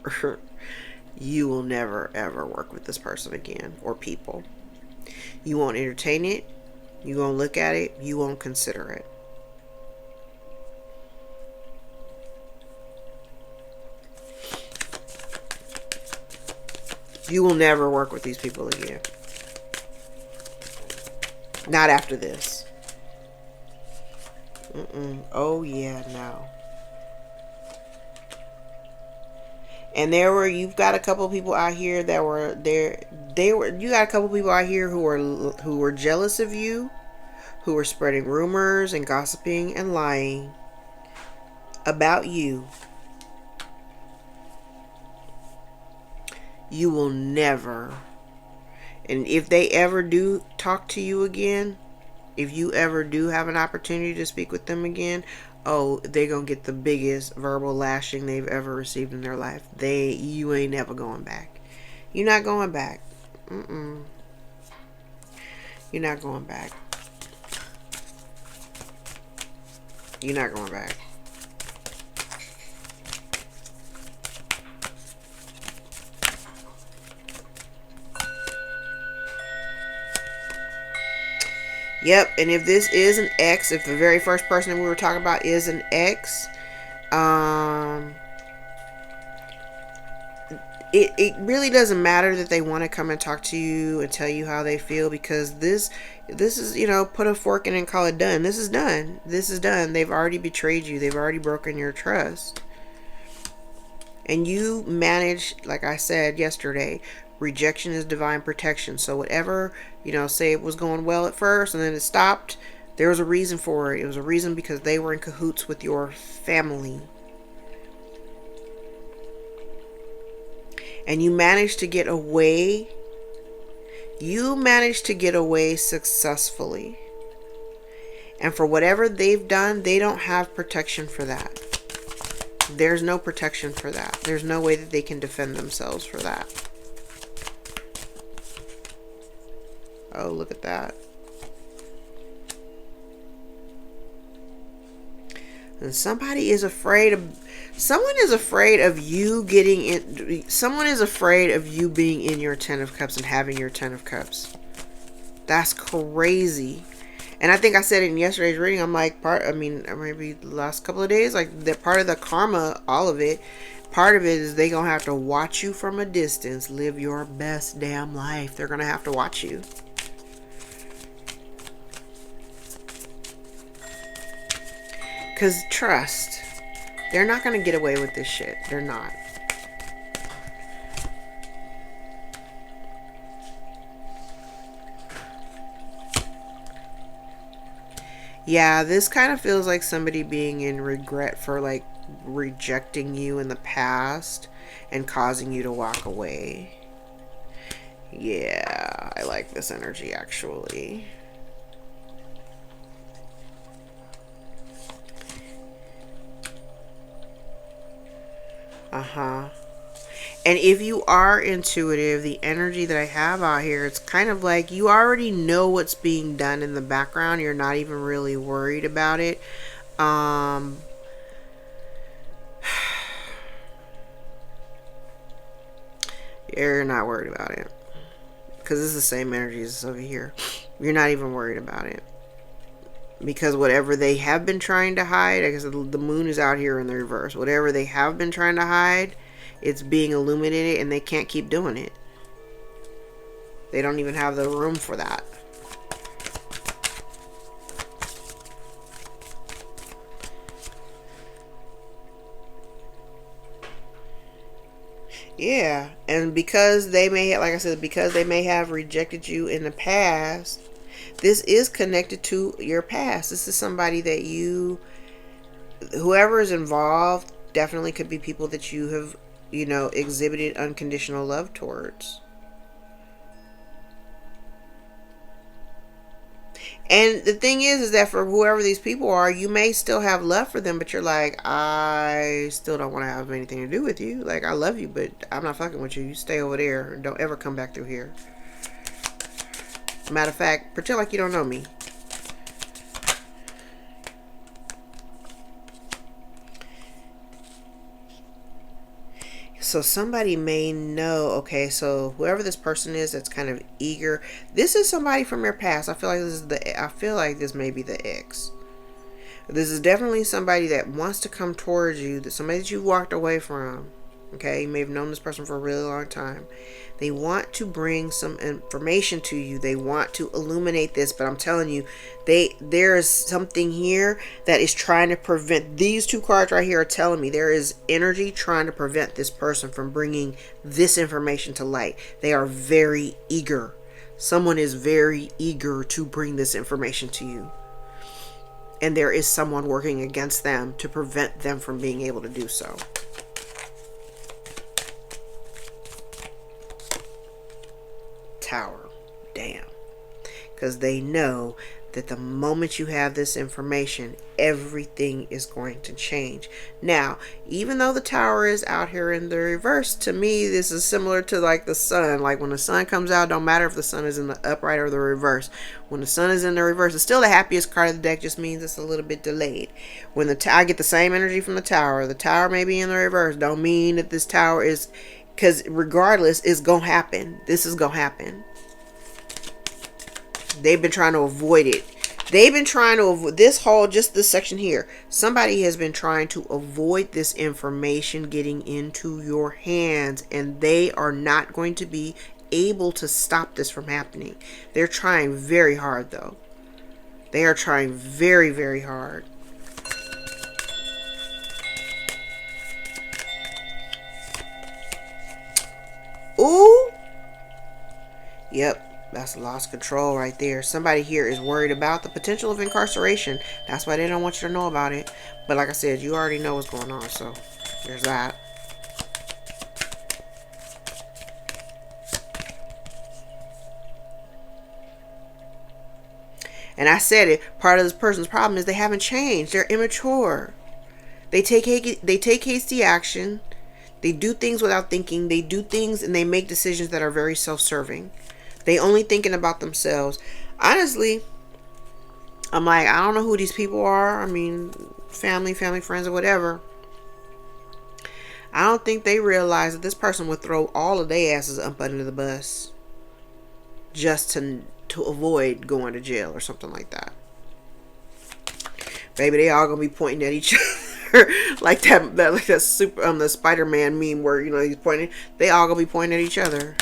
you will never, ever work with this person again, or people. You won't entertain it. You won't look at it. You won't consider it. You will never work with these people again. Not after this. Oh yeah, no. And you've got a couple people out here that were there. You got a couple people out here who were jealous of you, who were spreading rumors and gossiping and lying about you. You will never, and if they ever do talk to you again, if you ever do have an opportunity to speak with them again, oh, they're gonna get the biggest verbal lashing they've ever received in their life. You ain't never going back. You're not going back. You're not going back. You're not going back. Yep, and if this is an ex, if the very first person that we were talking about is an ex, it really doesn't matter that they want to come and talk to you and tell you how they feel, because this is, put a fork in it and call it done. This is done. This is done. They've already betrayed you. They've already broken your trust. And you manage, like I said yesterday, rejection is divine protection. So whatever, say it was going well at first and then it stopped, there was a reason for it. It was a reason because they were in cahoots with your family. And you managed to get away. You managed to get away successfully. And for whatever they've done, they don't have protection for that. There's no protection for that. There's no way that they can defend themselves for that. Oh, look at that. And someone is afraid of you getting in. Someone is afraid of you being in your 10 of Cups and having your 10 of Cups. That's crazy. And I think I said it in yesterday's reading. I'm like, maybe the last couple of days, like, that part of the karma, all of it, part of it is they gonna have to watch you from a distance live your best damn life. They're gonna have to watch you. Because trust, they're not gonna get away with this shit. They're not. Yeah, this kind of feels like somebody being in regret for, like, rejecting you in the past and causing you to walk away. Yeah, I like this energy, actually. And if you are intuitive, the energy that I have out here, it's kind of like you already know what's being done in the background. You're not even really worried about it. You're not worried about it. because it's the same energy as over here. You're not even worried about it. Because whatever they have been trying to hide, I guess the moon is out here in the reverse. Whatever they have been trying to hide, it's being illuminated, and they can't keep doing it. They don't even have the room for that. Yeah, and because they may, like I said, because they may have rejected you in the past, this is connected to your past. This is somebody that you, whoever is involved, definitely could be people that you have, exhibited unconditional love towards. And the thing is that for whoever these people are, you may still have love for them, but you're like, I still don't want to have anything to do with you. Like, I love you, but I'm not fucking with you. You stay over there and don't ever come back through here. Matter of fact, pretend like you don't know me. So somebody may know, okay, so whoever this person is that's kind of eager, this is somebody from your past. I feel like this may be the ex. This is definitely somebody that wants to come towards you, that somebody that you walked away from. Okay, you may have known this person for a really long time. They want to bring some information to you. They want to illuminate this, but I'm telling you, there is something here that is trying to prevent. These two cards right here are telling me there is energy trying to prevent this person from bringing this information to light. They are very eager. Someone is very eager to bring this information to you. And there is someone working against them to prevent them from being able to do so. Tower. Damn. Because they know that the moment you have this information, everything is going to change. Now, even though the Tower is out here in the reverse, to me, this is similar to like the sun. Like when the sun comes out, don't matter if the sun is in the upright or the reverse. When the sun is in the reverse, it's still the happiest card of the deck, just means it's a little bit delayed. When I get the same energy from the Tower may be in the reverse, don't mean that this Tower is, because regardless, it's gonna happen. This is gonna happen. They've been trying to avoid it. They've been trying to avoid just this section here. Somebody has been trying to avoid this information getting into your hands, and they are not going to be able to stop this from happening. They're trying very hard, though. They are trying very, very hard. Ooh. Yep. That's lost control right there. Somebody here is worried about the potential of incarceration. That's why they don't want you to know about it. But like I said, you already know what's going on. So there's that. And I said it, part of this person's problem is they haven't changed. They're immature. They take hasty action. They do things without thinking. They do things and they make decisions that are very self-serving. They only thinking about themselves. Honestly, I'm like, I don't know who these people are. I mean, family, friends, or whatever. I don't think they realize that this person would throw all of their asses up under the bus just to avoid going to jail or something like that. Baby, they all gonna be pointing at each other like that super the Spider-Man meme where he's pointing. They all gonna be pointing at each other.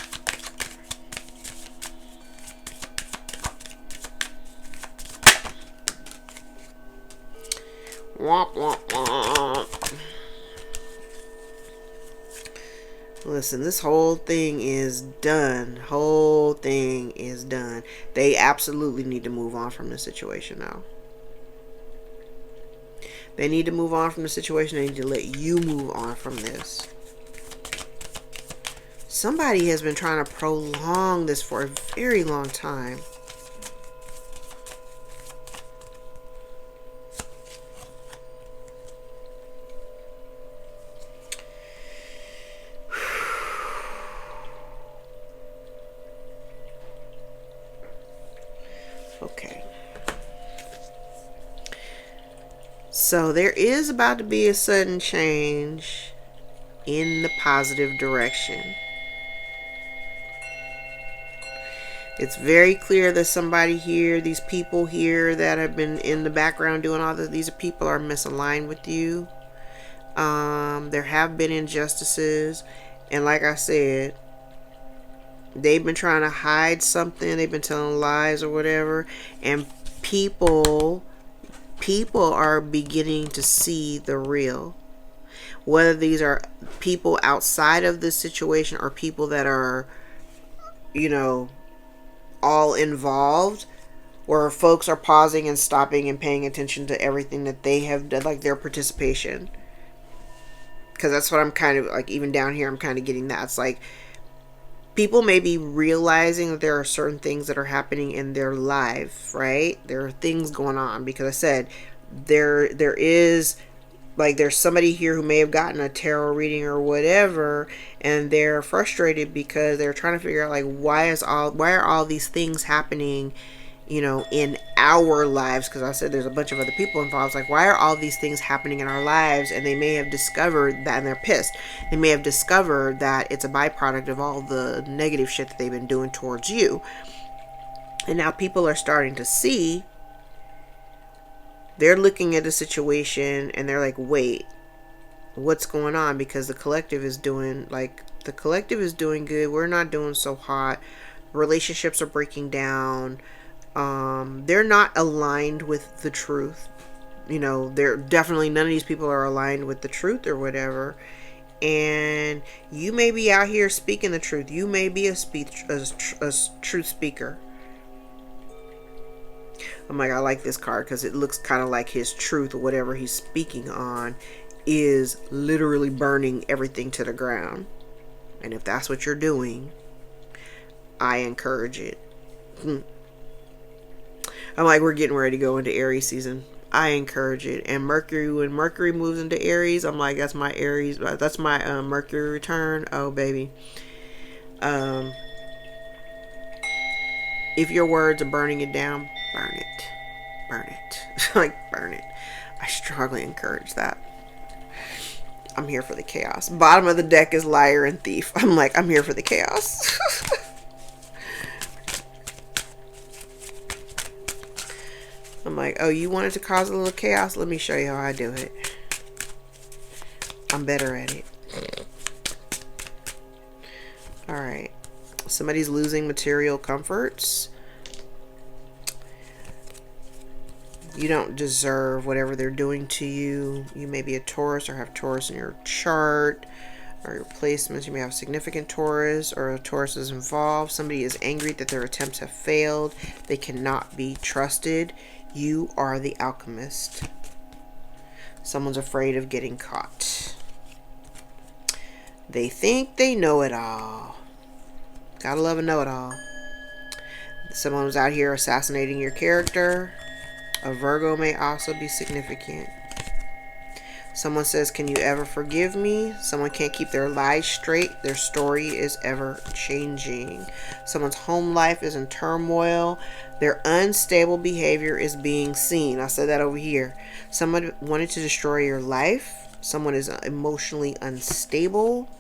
Womp, womp, womp. Listen, this whole thing is done. Whole thing is done. They absolutely need to move on from this situation now. They need to move on from the situation. They need to let you move on from this. Somebody has been trying to prolong this for a very long time. Okay. So there is about to be a sudden change in the positive direction. It's very clear that somebody here, these people here that have been in the background doing all this, these people are misaligned with you. There have been injustices, and like I said, they've been trying to hide something. They've been telling lies or whatever, and people are beginning to see the real. Whether these are people outside of this situation or people that are, you know, all involved, where folks are pausing and stopping and paying attention to everything that they have done, like their participation. Because that's what I'm kind of like, even down here, I'm kind of getting that. It's like people may be realizing that there are certain things that are happening in their life, right? There are things going on, because I said there is, like, there's somebody here who may have gotten a tarot reading or whatever, and they're frustrated because they're trying to figure out, like, why are all these things happening, you know, in our lives? Because I said there's a bunch of other people involved. Like, why are all these things happening in our lives? And they may have discovered that, and they're pissed. They may have discovered that it's a byproduct of all the negative shit that they've been doing towards you. And now people are starting to see, they're looking at a situation and they're like, wait, what's going on? Because the collective is doing good. We're not doing so hot. Relationships are breaking down. They're not aligned with the truth. You know, they're definitely, none of these people are aligned with the truth or whatever. And you may be out here speaking the truth. You may be a truth speaker. I'm like, I like this card because it looks kind of like his truth, or whatever he's speaking on, is literally burning everything to the ground. And if that's what you're doing, I encourage it. I'm like, we're getting ready to go into Aries season. I encourage it. And Mercury, when Mercury moves into Aries, I'm like, that's my Aries. That's my Mercury return. Oh, baby. If your words are burning it down, burn it. Burn it. Like, burn it. I strongly encourage that. I'm here for the chaos. Bottom of the deck is liar and thief. I'm like, I'm here for the chaos. I'm like, oh, you wanted to cause a little chaos? Let me show you how I do it. I'm better at it. Alright. Somebody's losing material comforts. You don't deserve whatever they're doing to you. You may be a Taurus or have Taurus in your chart or your placements. You may have significant Taurus, or a Taurus is involved. Somebody is angry that their attempts have failed. They cannot be trusted. You are the alchemist. Someone's afraid of getting caught. They think they know it all. Gotta love a know-it-all. Someone was out here assassinating your character. A Virgo may also be significant. Someone says, can you ever forgive me? Someone can't keep their lies straight. Their story is ever changing. Someone's home life is in turmoil. Their unstable behavior is being seen. I said that over here. Someone wanted to destroy your life. Someone is emotionally unstable.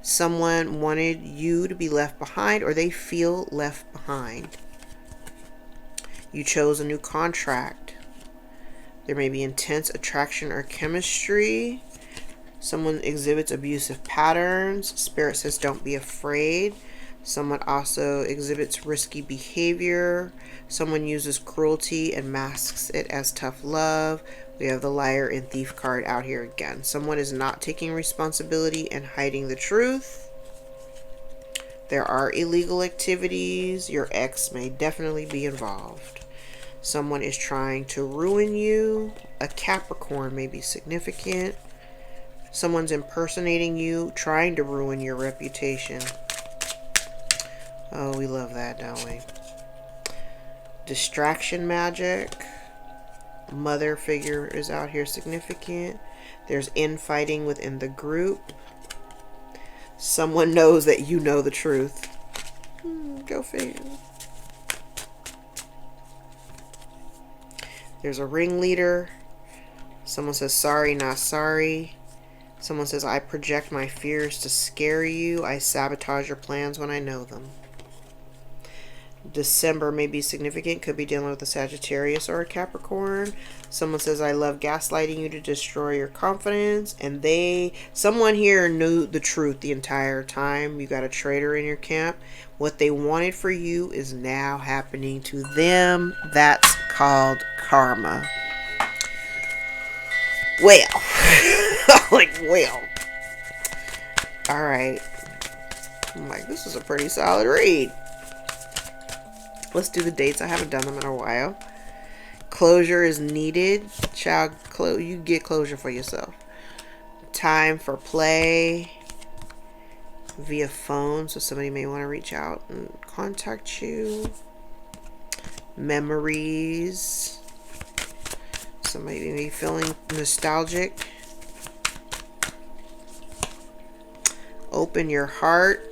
Someone wanted you to be left behind, or they feel left behind. You chose a new contract. There may be intense attraction or chemistry. Someone exhibits abusive patterns. Spirit says don't be afraid. Someone also exhibits risky behavior. Someone uses cruelty and masks it as tough love. We have the liar and thief card out here again. Someone is not taking responsibility and hiding the truth. There are illegal activities. Your ex may definitely be involved. Someone is trying to ruin you. A Capricorn may be significant. Someone's impersonating you, trying to ruin your reputation. Oh, we love that, don't we? Distraction magic. Mother figure is out here significant. There's infighting within the group. Someone knows that you know the truth. Go figure. There's a ringleader. Someone says sorry, not sorry. Someone says I project my fears to scare you. I sabotage your plans when I know them. December may be significant. Could be dealing with a Sagittarius or a Capricorn. Someone says, I love gaslighting you to destroy your confidence. And someone here knew the truth the entire time. You got a traitor in your camp. What they wanted for you is now happening to them. That's called karma. Well. Well. Alright. I'm like, this is a pretty solid read. Let's do the dates. I haven't done them in a while. Closure is needed. Child, you get closure for yourself. Time for play via phone. So somebody may want to reach out and contact you. Memories. Somebody may be feeling nostalgic. Open your heart.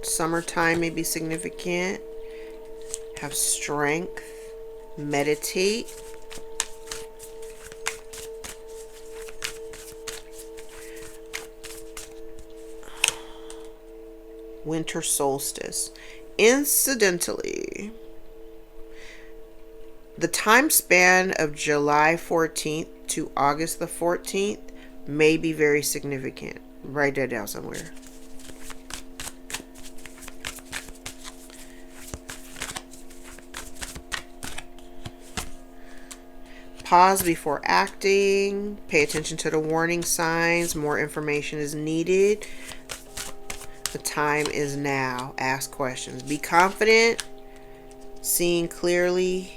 Summertime may be significant. Have strength. Meditate. Winter solstice. Incidentally, the time span of July 14th to August the 14th may be very significant. Write that down somewhere. Pause before acting. Pay attention to the warning signs. More information is needed. The time is now. Ask questions. Be confident. Seeing clearly.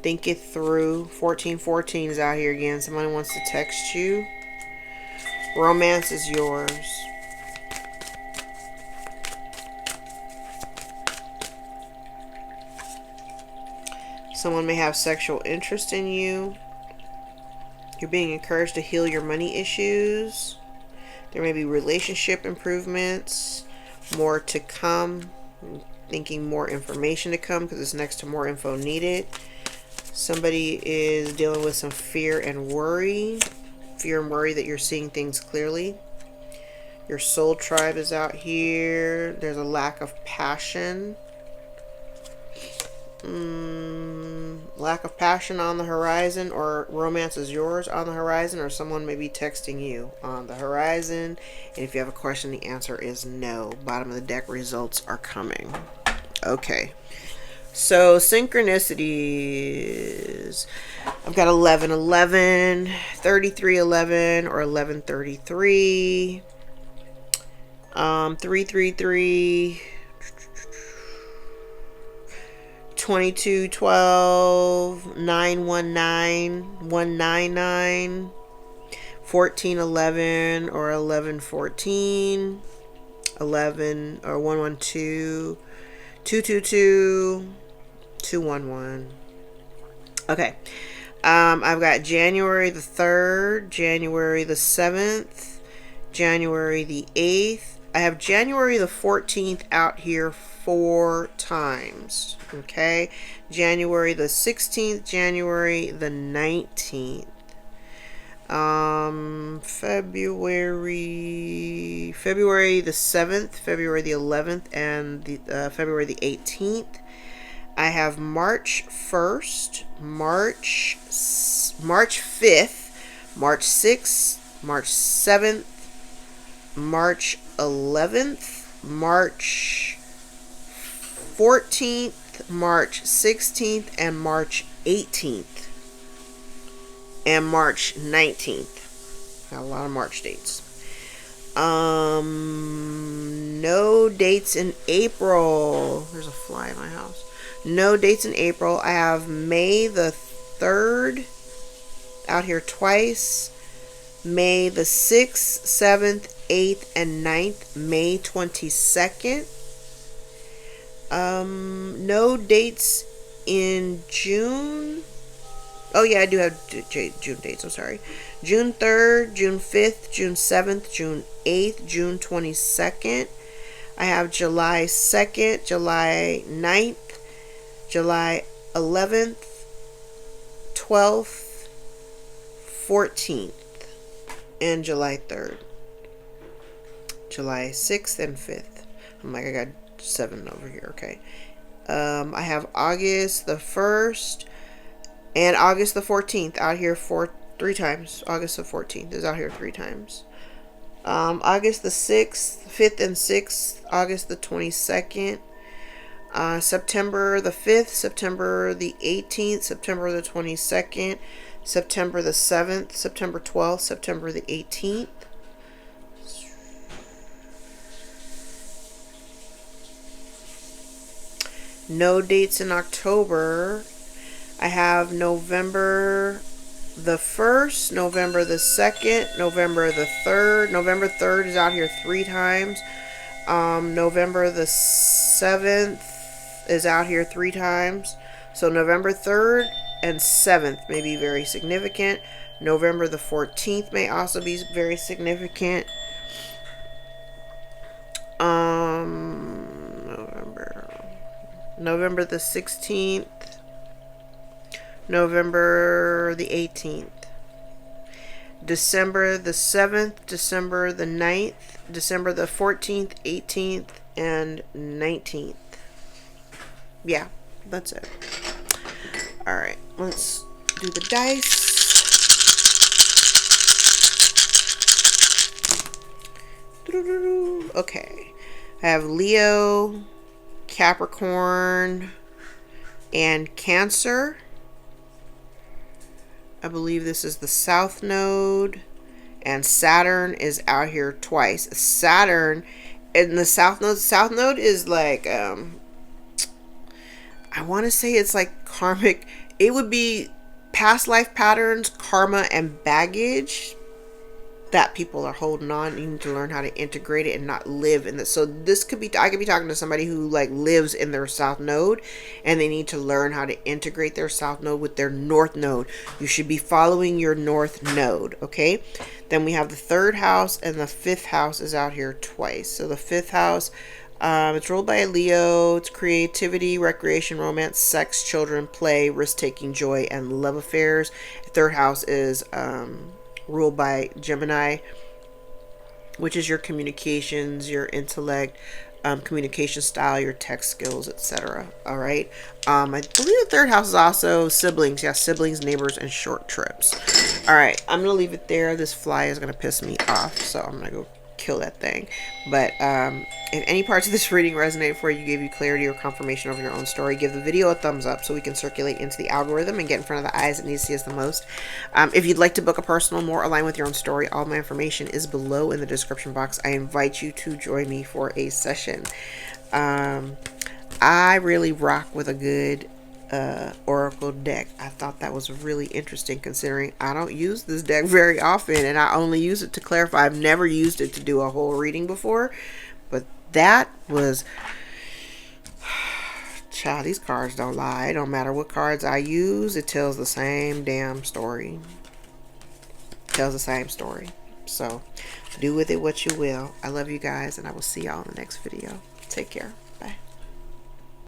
Think it through. 1414 is out here again. Somebody wants to text you. Romance is yours. Someone may have sexual interest in you. You're being encouraged to heal your money issues. There may be relationship improvements. More to come. I'm thinking more information to come because it's next to more info needed. Somebody is dealing with some fear and worry. Fear and worry that you're seeing things clearly. Your soul tribe is out here. There's a lack of passion. Lack of passion on the horizon, or romance is yours on the horizon, or someone may be texting you on the horizon. And if you have a question, the answer is no. Bottom of the deck results are coming. Okay. So synchronicities. I've got 1111, 3311, or 1133. 333. 2212, 919, 199, 1411 or 1114, 11 or 112, 222, 211. Okay. I've got January the 3rd, January the 7th, January the 8th. I have January the 14th out here 4 times. Okay. January the 16th, January the 19th. February the 7th, February the 11th, and the February the 18th. I have March 1st, March 5th, March 6th, March 7th, March 11th, March 14th, March 16th, and March 18th, and March 19th. Got a lot of March dates. No dates in April. There's a fly in my house. No dates in April. I have May the 3rd out here twice. May the 6th, 7th, 8th, and 9th. May 22nd. No dates in June. Oh yeah, I do have June dates. I'm sorry. June 3rd, June 5th, June 7th, June 8th, June 22nd. I have July 2nd, July 9th, July 11th, 12th, 14th, and July 3rd. July 6th and 5th. I'm like, I got 7 over here. Okay. I have August the 1st and August the 14th out here three times. August the 14th is out here 3 times. August the 6th, 5th and 6th, August the 22nd, September the 5th, September the 18th, September the 22nd, September the 7th, September 12th, September the 18th. No dates in October. I have November the 1st, November the 2nd, November the 3rd. November 3rd is out here 3 times. November the 7th is out here 3 times. So November 3rd and 7th may be very significant. November the 14th may also be very significant. November the 16th, November the 18th, December the 7th, December the 9th, December the 14th, 18th, and 19th. Yeah, that's it. Alright, let's do the dice. Okay, I have Leo, Capricorn, and Cancer. I believe this is the South Node, and Saturn is out here twice. Saturn in the South Node is like, I want to say it's like karmic. It would be past life patterns, karma, and baggage that people are holding on. You need to learn how to integrate it and not live in this. So this could be, I could be talking to somebody who like lives in their South Node, and they need to learn how to integrate their South Node with their North Node. You should be following your North Node. Okay. Then we have the 3rd house, and the 5th house is out here twice. So the 5th house, it's ruled by a Leo. It's creativity, recreation, romance, sex, children, play, risk-taking, joy, and love affairs. The 3rd house is ruled by Gemini, which is your communications, your intellect, communication style, your tech skills, etc. All right. I believe the 3rd house is also siblings. Yeah, siblings, neighbors, and short trips. All right. I'm going to leave it there. This fly is going to piss me off, so I'm going to go kill that thing. But if any parts of this reading resonate for you, gave you clarity or confirmation over your own story, give the video a thumbs up so we can circulate into the algorithm and get in front of the eyes that need to see us the most. If you'd like to book a personal, more aligned with your own story, all my information is below in the description box. I invite you to join me for a session. I really rock with a good oracle deck. I thought that was really interesting, considering I don't use this deck very often, and I only use it to clarify. I've never used it to do a whole reading before, but that was, child, these cards don't lie. It don't matter what cards I use, it tells the same damn story. It tells the same story. So do with it what you will. I love you guys, and I will see y'all in the next video. Take care.